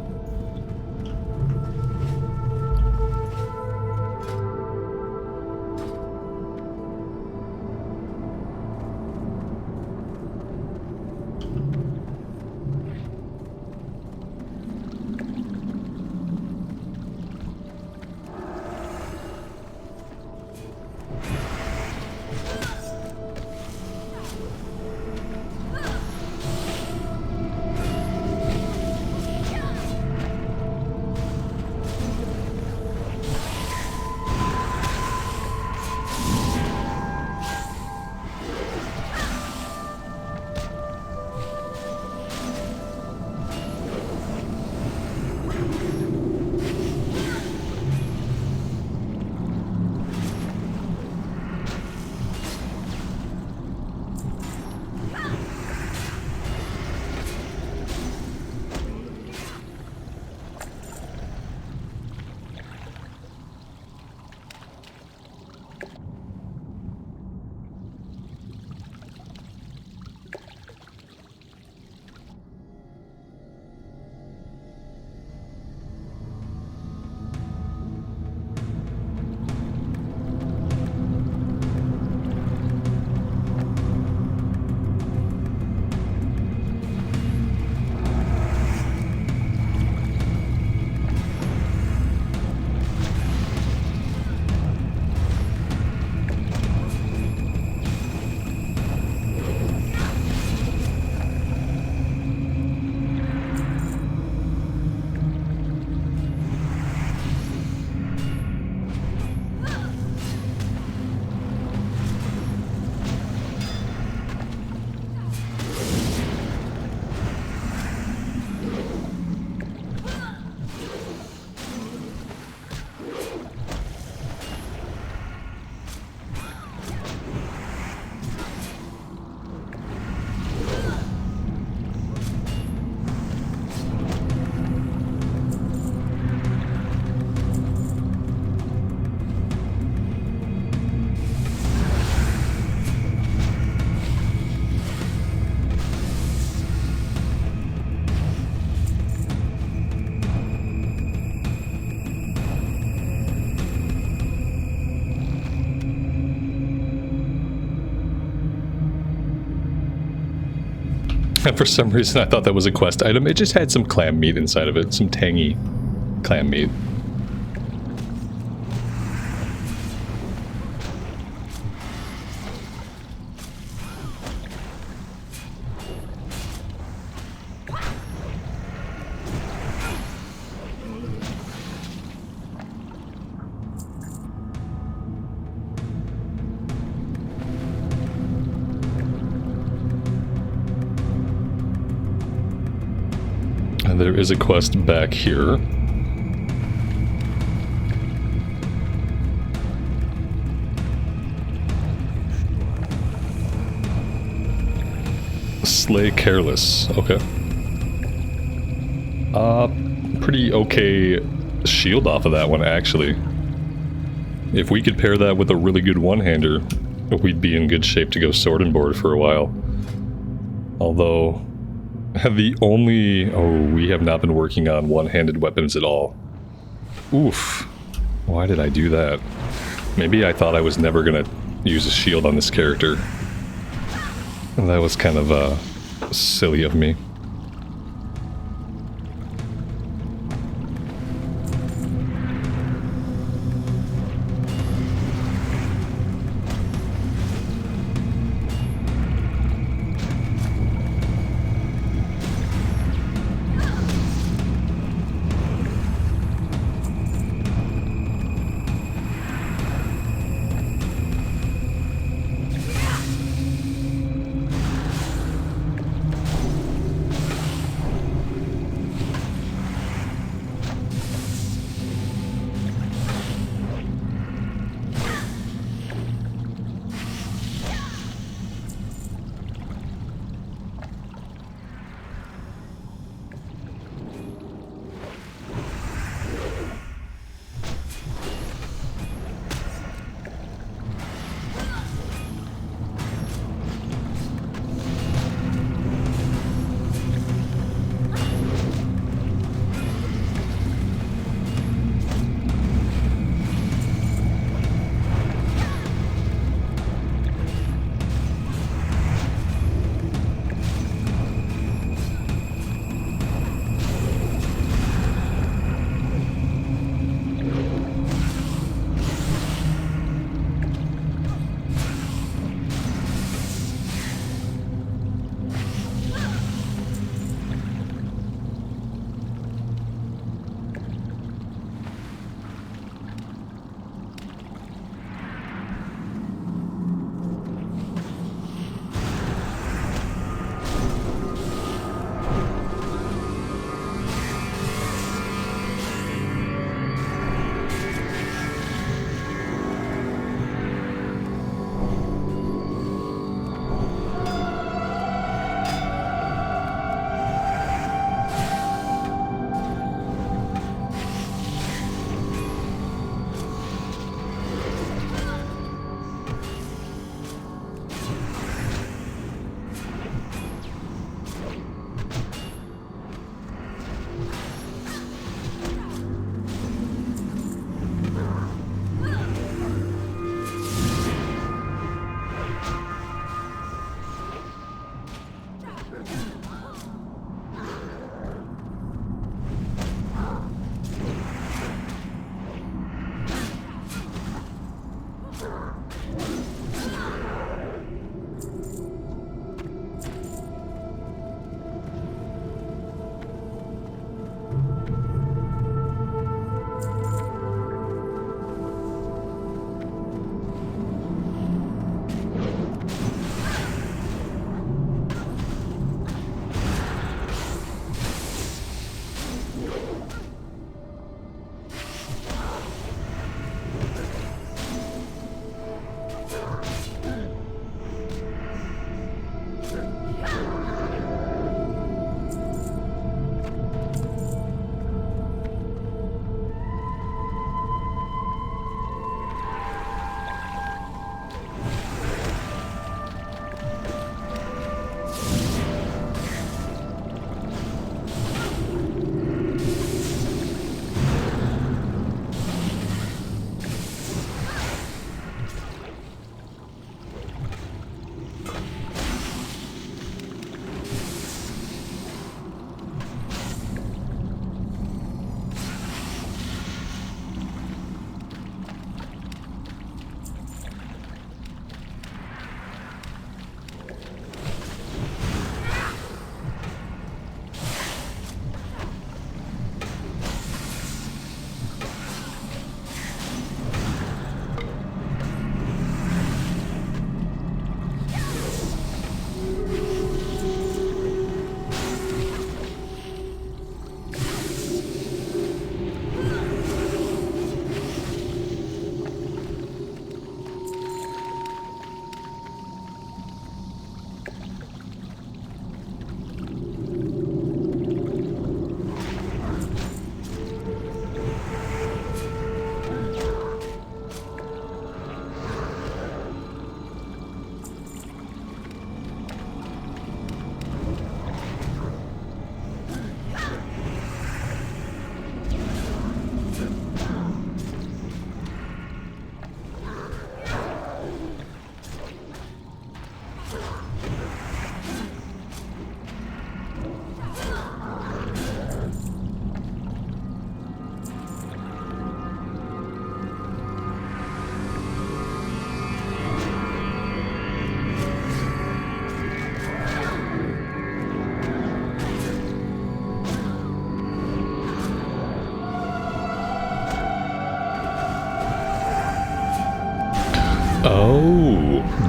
Speaker 1: And for some reason I thought that was a quest item. It just had some clam meat inside of it. Some tangy clam meat. And there is a quest back here. Slay Careless. Okay. Pretty okay shield off of that one, actually. If we could pair that with a really good one-hander, we'd be in good shape to go sword and board for a while. Although, the only... Oh, we have not been working on one-handed weapons at all. Oof. Why did I do that? Maybe I thought I was never gonna use a shield on this character. That was kind of, silly of me.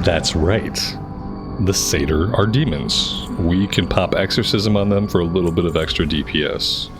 Speaker 1: That's right. The Satyr are demons. We can pop Exorcism on them for a little bit of extra DPS.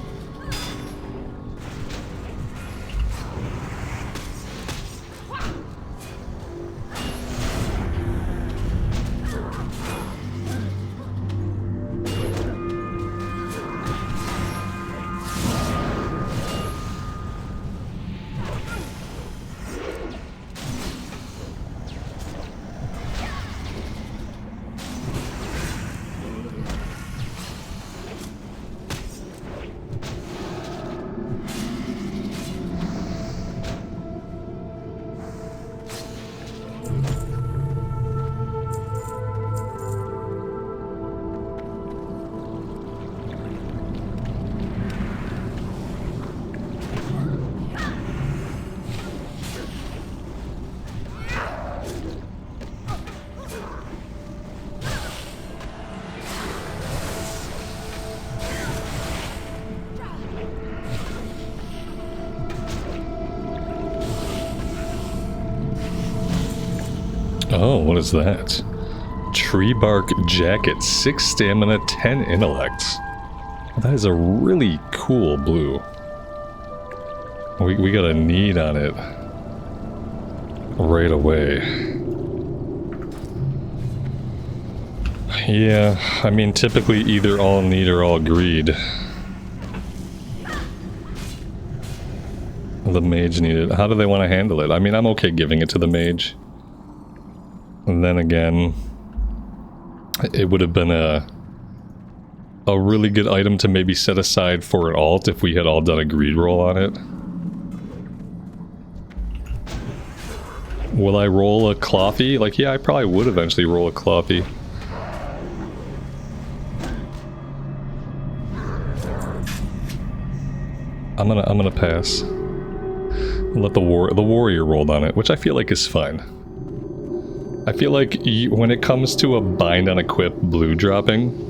Speaker 1: Oh, what is that? Tree Bark Jacket, 6 stamina, 10 intellect. That is a really cool blue. We got a need on it right away. Yeah, I mean, typically either all need or all greed. The mage needed. How do they want to handle it? I mean, I'm okay giving it to the mage. And then again, it would have been a really good item to maybe set aside for an alt if we had all done a greed roll on it. Will I roll a clothy? Like, yeah, I probably would eventually roll a clothy. I'm gonna pass. Let the warrior roll on it, which I feel like is fine. I feel like when it comes to a bind on equip blue dropping,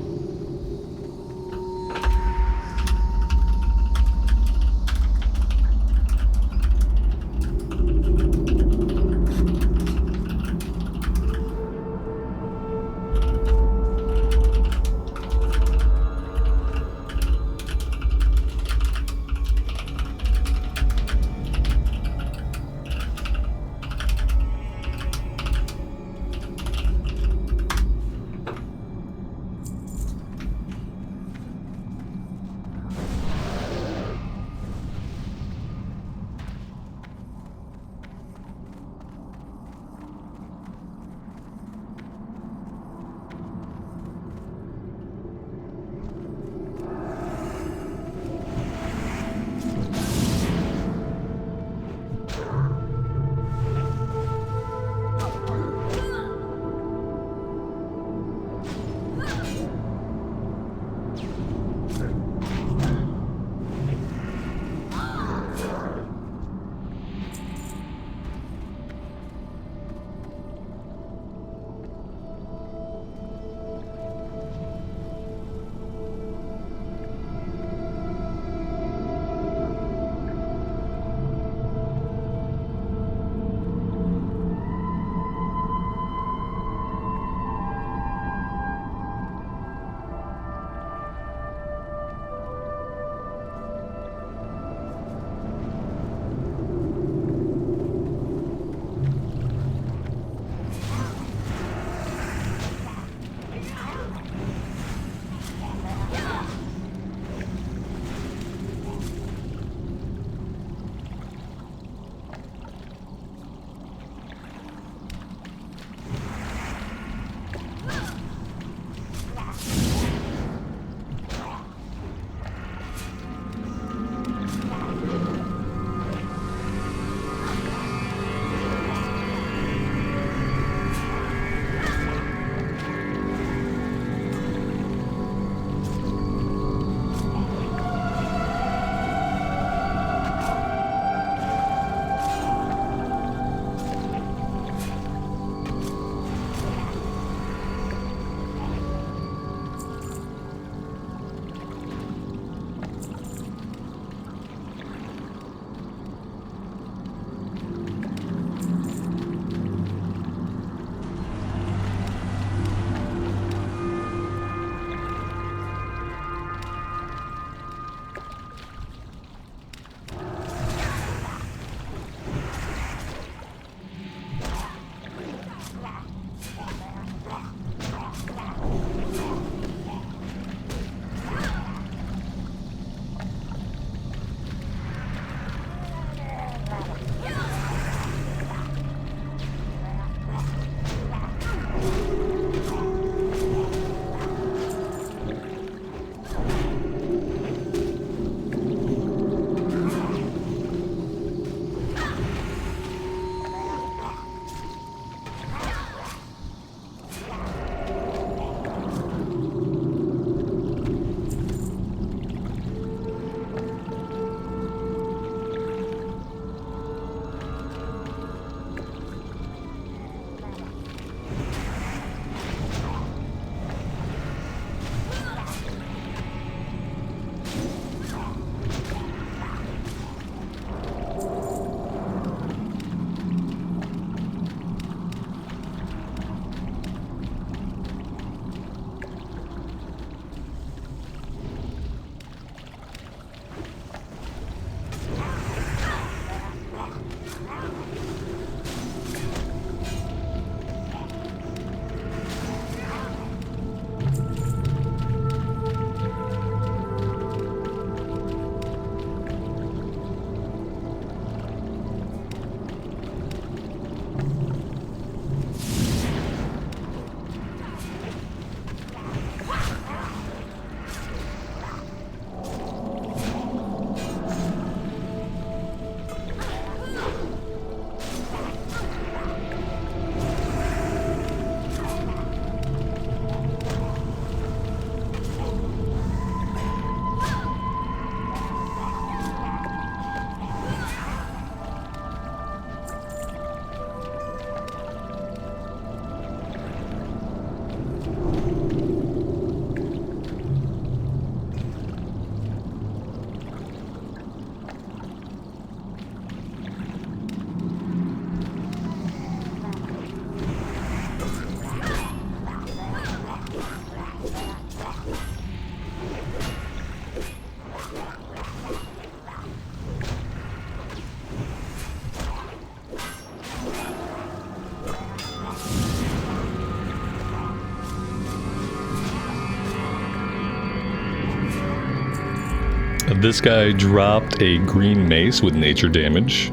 Speaker 1: This guy dropped a green mace with nature damage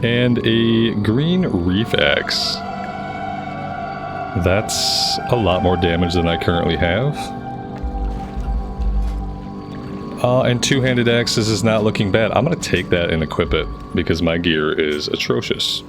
Speaker 1: and a green reef axe. That's a lot more damage than I currently have. And two-handed axes is not looking bad. I'm going to take that and equip it because my gear is atrocious.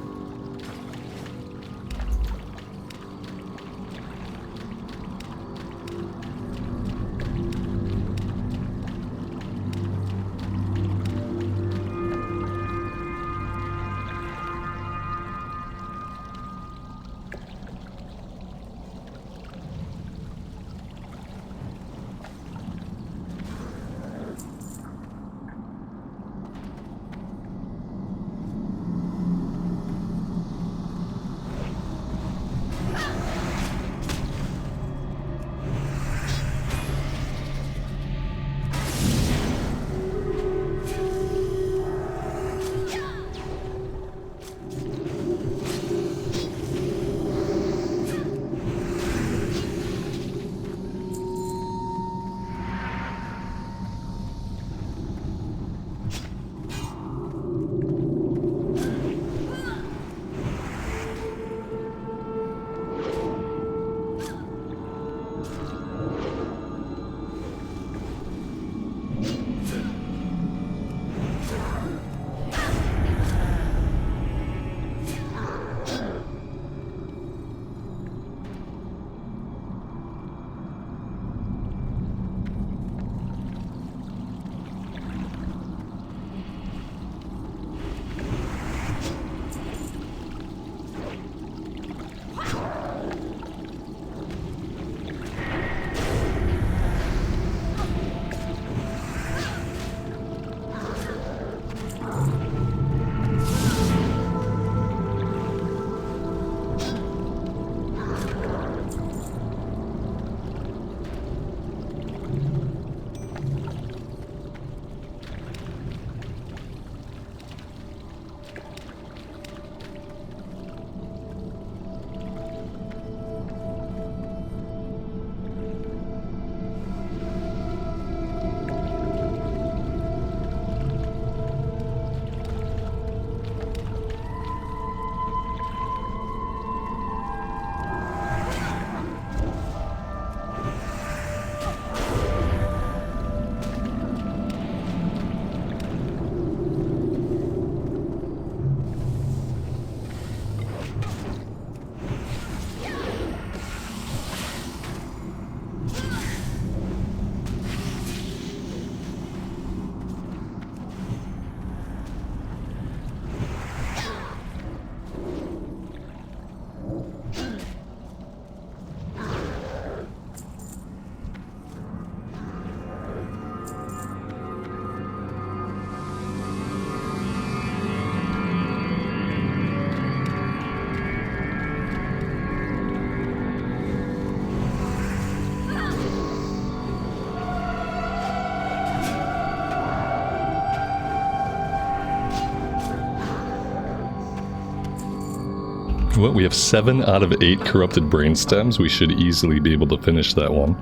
Speaker 1: Well, we have 7 out of 8 corrupted brain stems. We should easily be able to finish that one.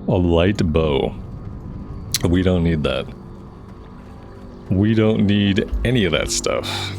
Speaker 1: A light bow. We don't need that. We don't need any of that stuff.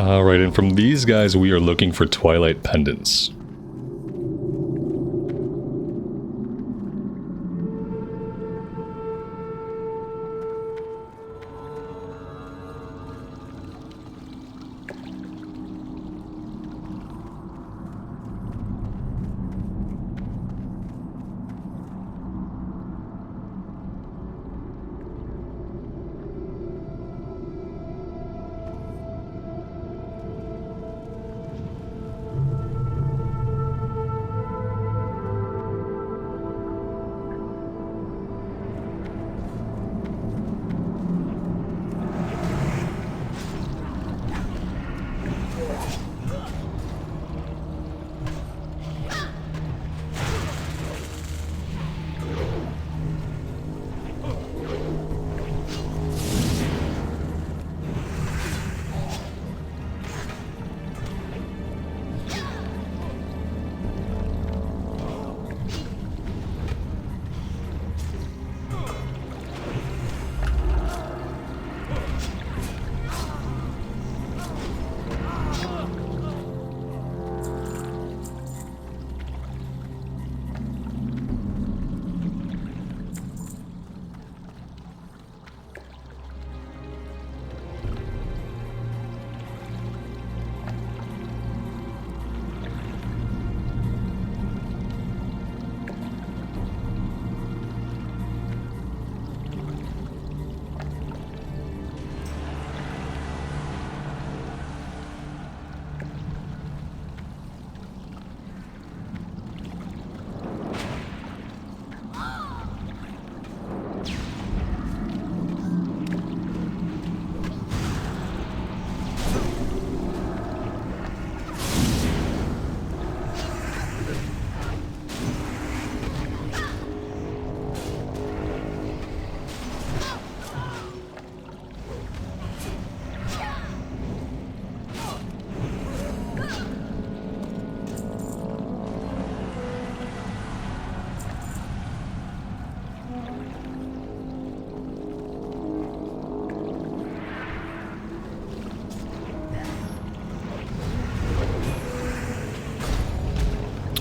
Speaker 1: Alright, and from these guys we are looking for Twilight Pendants.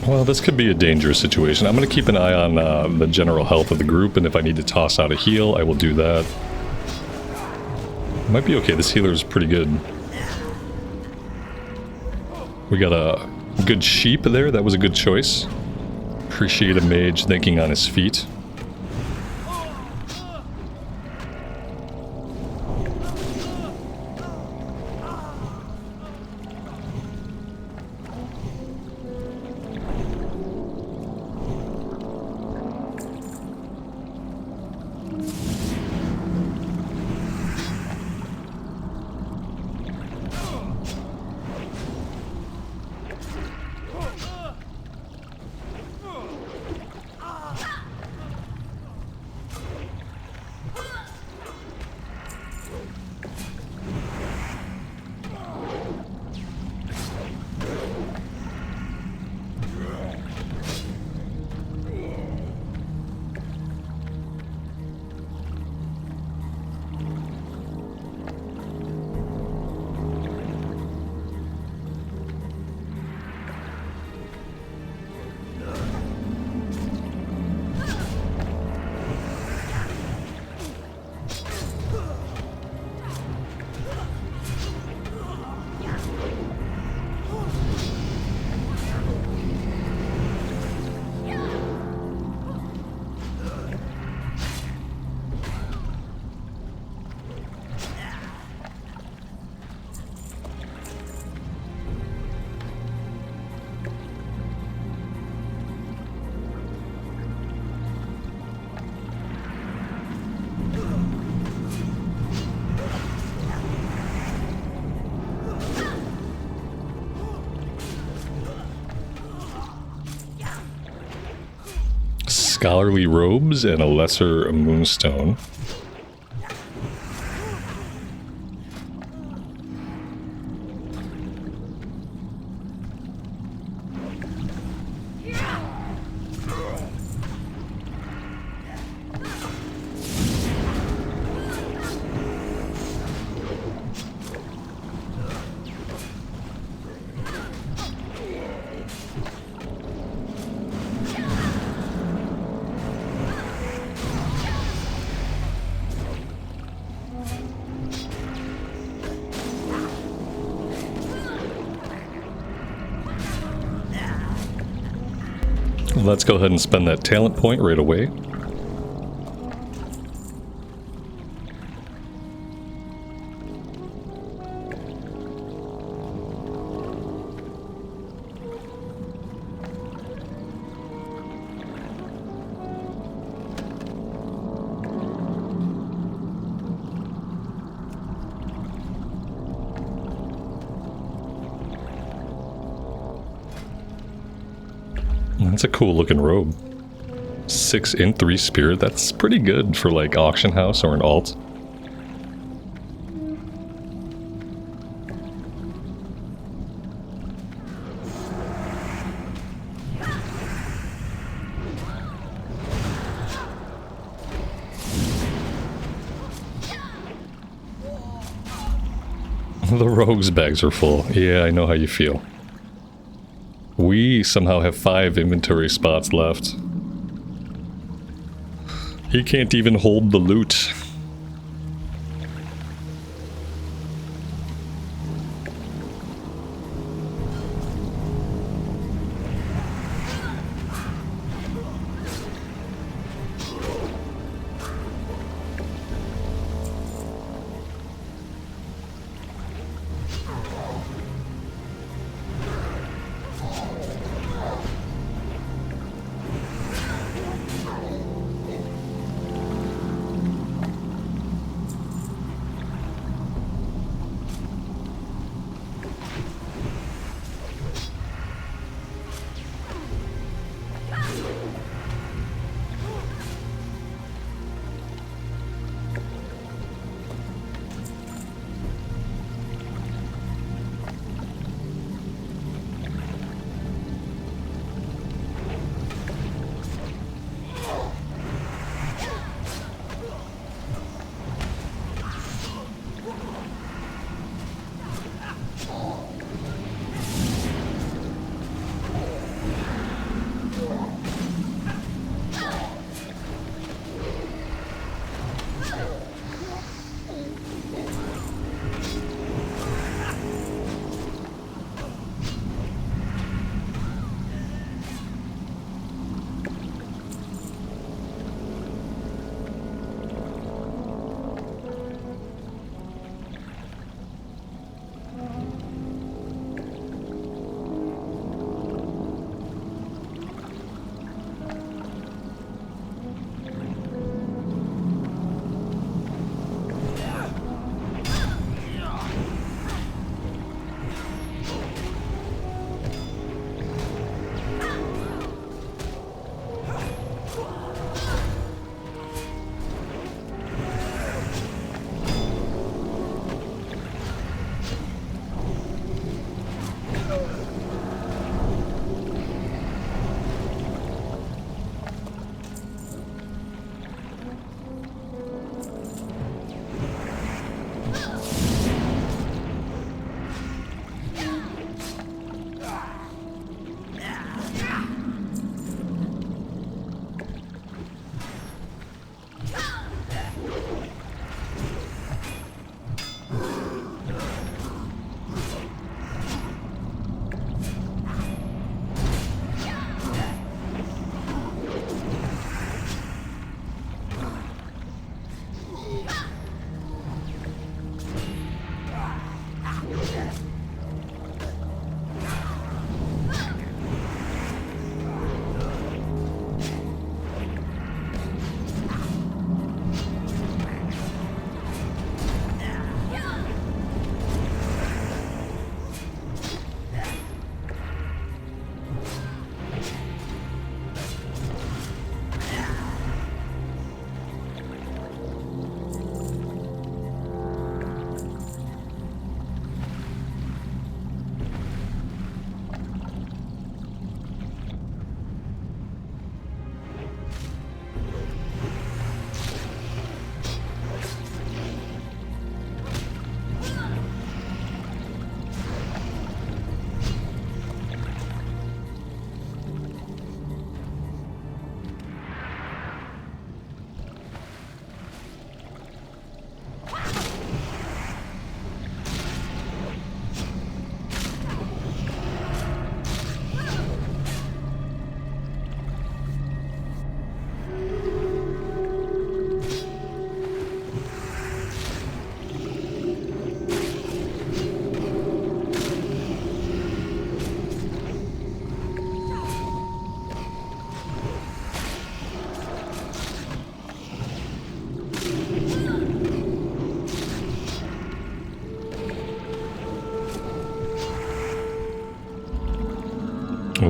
Speaker 1: Well, this could be a dangerous situation. I'm going to keep an eye on the general health of the group, and if I need to toss out a heal, I will do that. Might be okay. This healer is pretty good. We got a good sheep there. That was a good choice. Appreciate a mage thinking on his feet. Scholarly robes and a lesser moonstone. Let's go ahead and spend that talent point right away. That's a cool looking robe. 6 in 3 spirit, that's pretty good for like auction house or an alt. The rogue's bags are full. Yeah, I know how you feel. We somehow have 5 inventory spots left. He can't even hold the loot.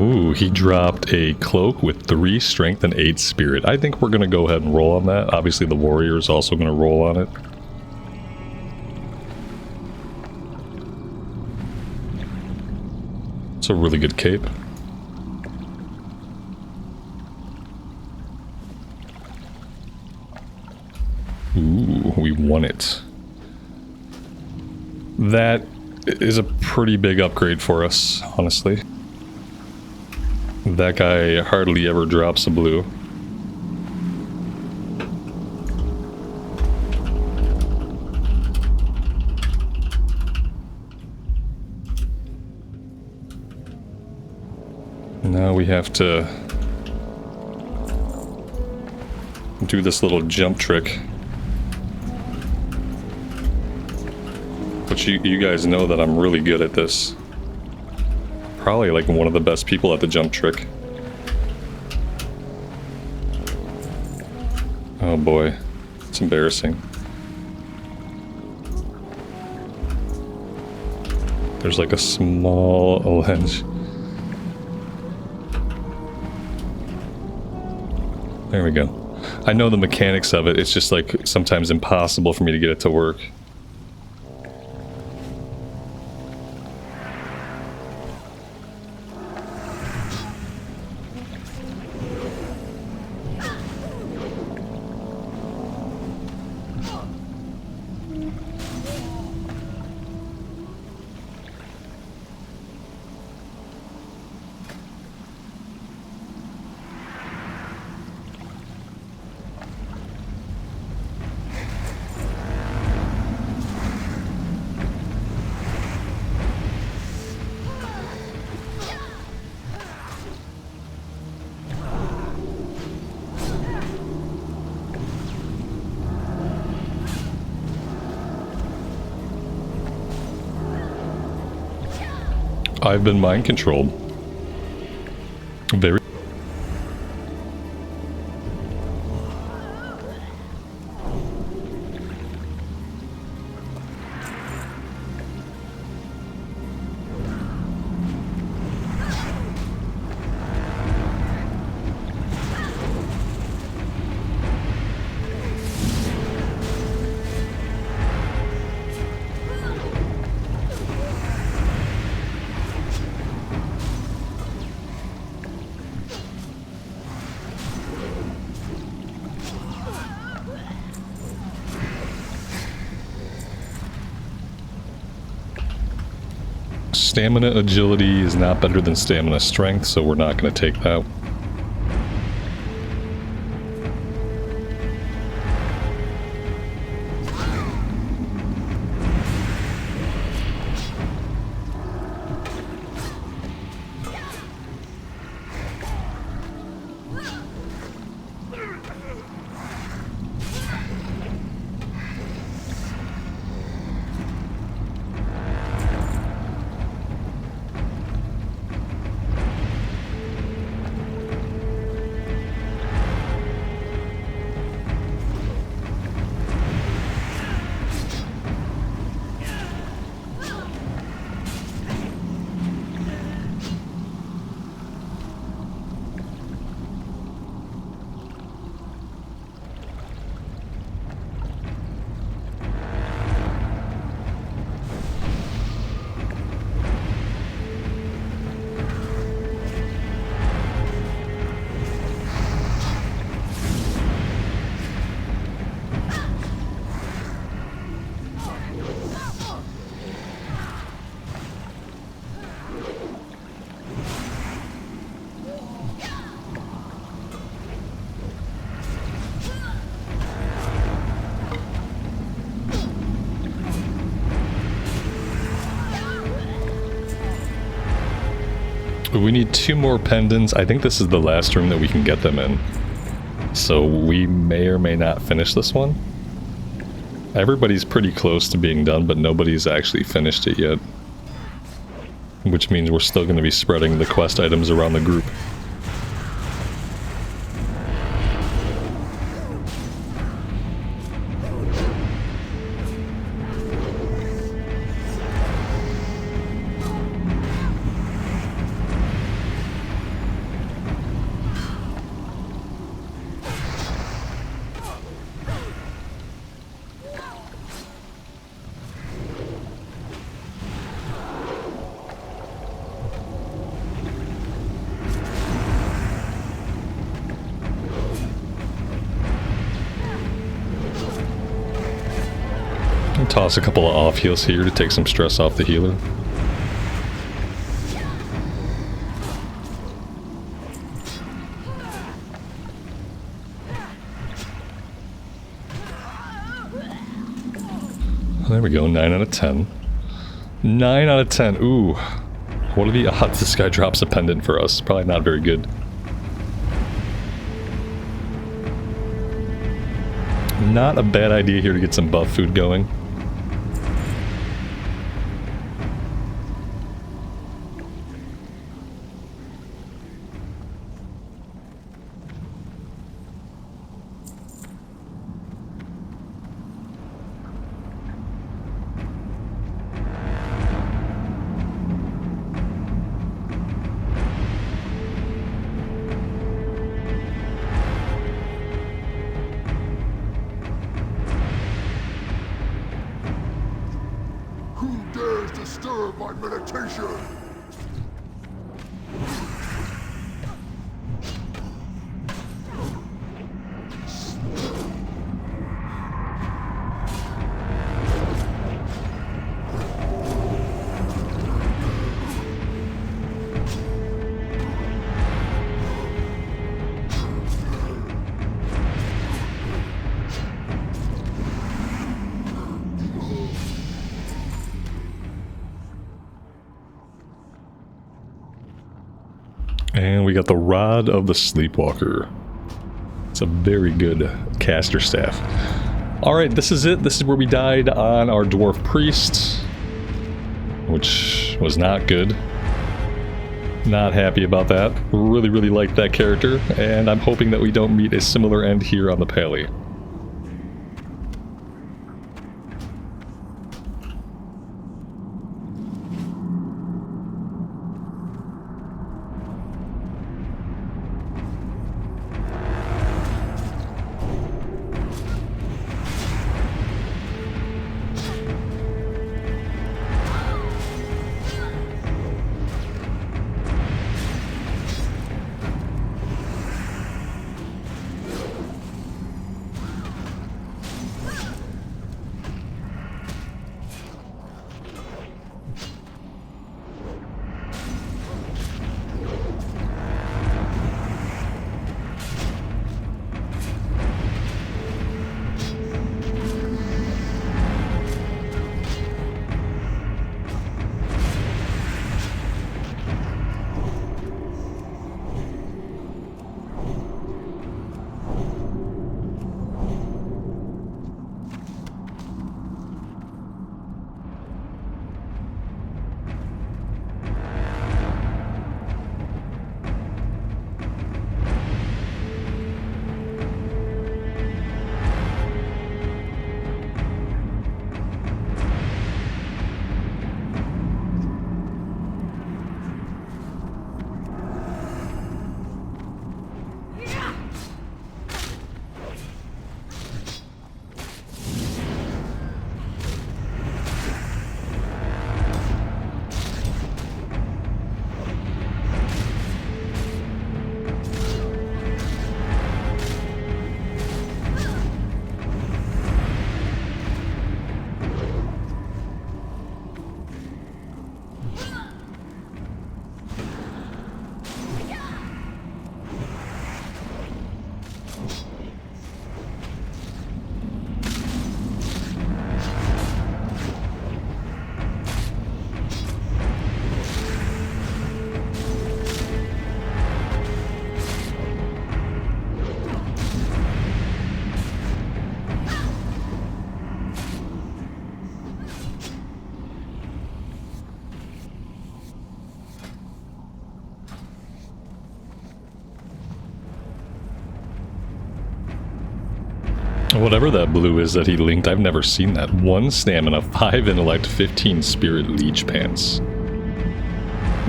Speaker 1: Ooh, he dropped a cloak with 3 strength and 8 spirit. I think we're going to go ahead and roll on that. Obviously the warrior is also going to roll on it. It's a really good cape. Ooh, we won it. That is a pretty big upgrade for us, honestly. That guy hardly ever drops a blue. Now we have to do this little jump trick. But you guys know that I'm really good at this. Probably like one of the best people at the jump trick. Oh boy, it's embarrassing. There's like a small ledge. There we go. I know the mechanics of it, it's just like sometimes impossible for me to get it to work. I've been mind controlled. Very. Stamina agility is not better than stamina strength, so we're not going to take that. We need 2 more pendants. I think this is the last room that we can get them in. So we may or may not finish this one. Everybody's pretty close to being done, but nobody's actually finished it yet. Which means we're still going to be spreading the quest items around the group. Toss a couple of off heals here to take some stress off the healer. There we go, 9 out of 10. 9 out of 10, ooh. What are the odds this guy drops a pendant for us? Probably not very good. Not a bad idea here to get some buff food going. And we got the Rod of the Sleepwalker. It's a very good caster staff. Alright, this is it. This is where we died on our Dwarf Priest, which was not good. Not happy about that. Really, really liked that character, and I'm hoping that we don't meet a similar end here on the Pally. Whatever that blue is that he linked, I've never seen that. 1 stamina, 5 intellect, 15 spirit leech pants.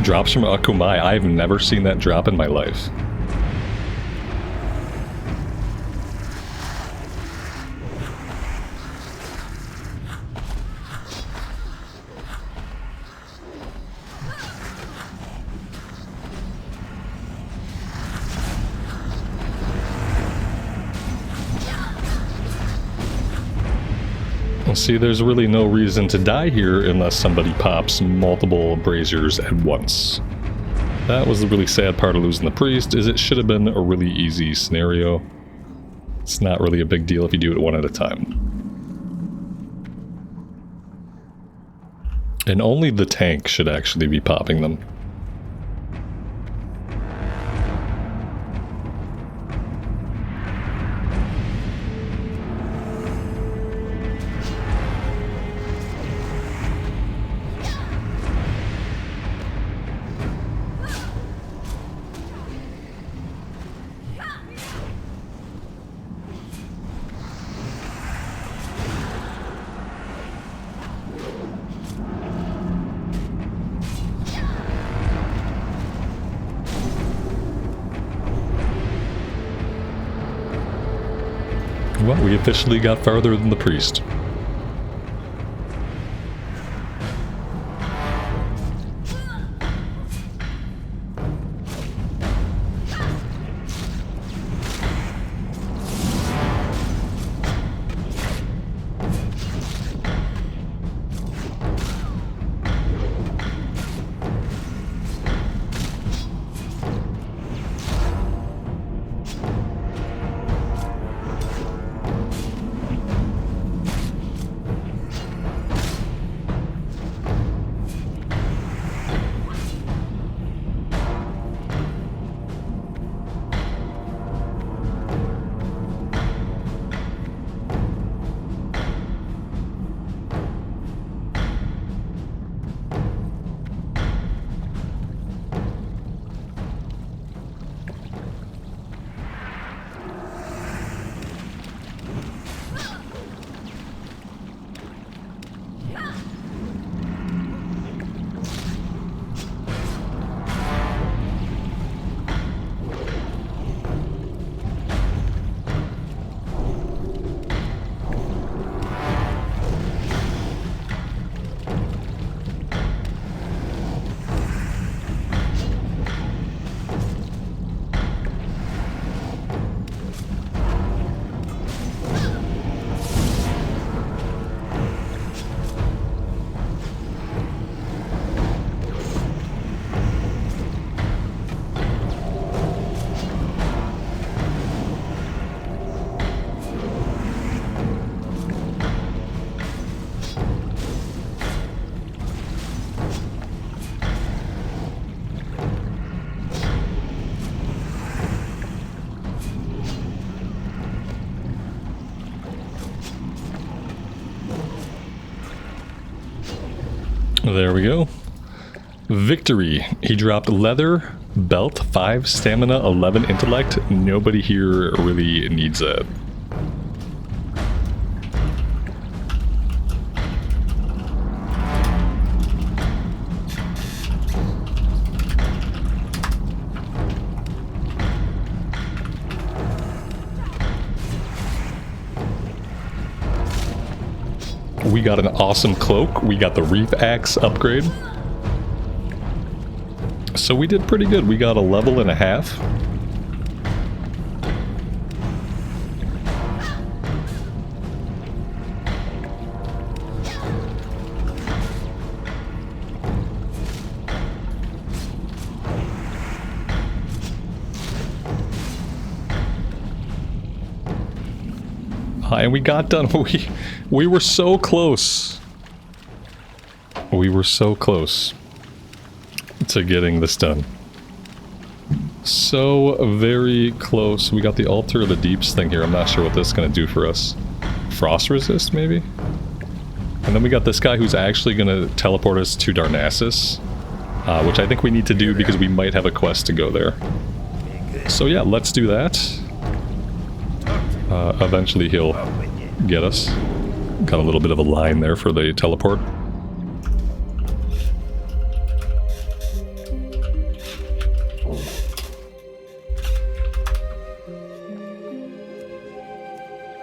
Speaker 1: Drops from Akumai, I've never seen that drop in my life. Well, see, there's really no reason to die here unless somebody pops multiple braziers at once. That was the really sad part of losing the priest, is it should have been a really easy scenario. It's not really a big deal if you do it one at a time. And only the tank should actually be popping them. Well, we officially got farther than the priest. There we go. Victory. He dropped leather, belt, 5 stamina, 11 intellect. Nobody here really needs that. We got an awesome cloak. We got the Reef Axe upgrade. So we did pretty good. We got a level and a half. And we got done. We were so close. We were so close to getting this done. So very close. We got the Altar of the Deeps thing here. I'm not sure what this is going to do for us. Frost resist, maybe? And then we got this guy who's actually going to teleport us to Darnassus, which I think we need to do because we might have a quest to go there. So yeah, let's do that. Eventually he'll get us. Got a little bit of a line there for the teleport.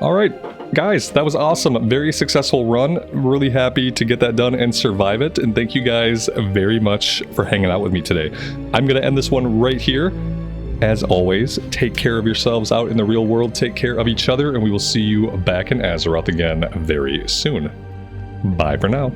Speaker 1: Alright, guys, that was awesome. Very successful run. Really happy to get that done and survive it. And thank you guys very much for hanging out with me today. I'm going to end this one right here. As always, take care of yourselves out in the real world, take care of each other, and we will see you back in Azeroth again very soon. Bye for now.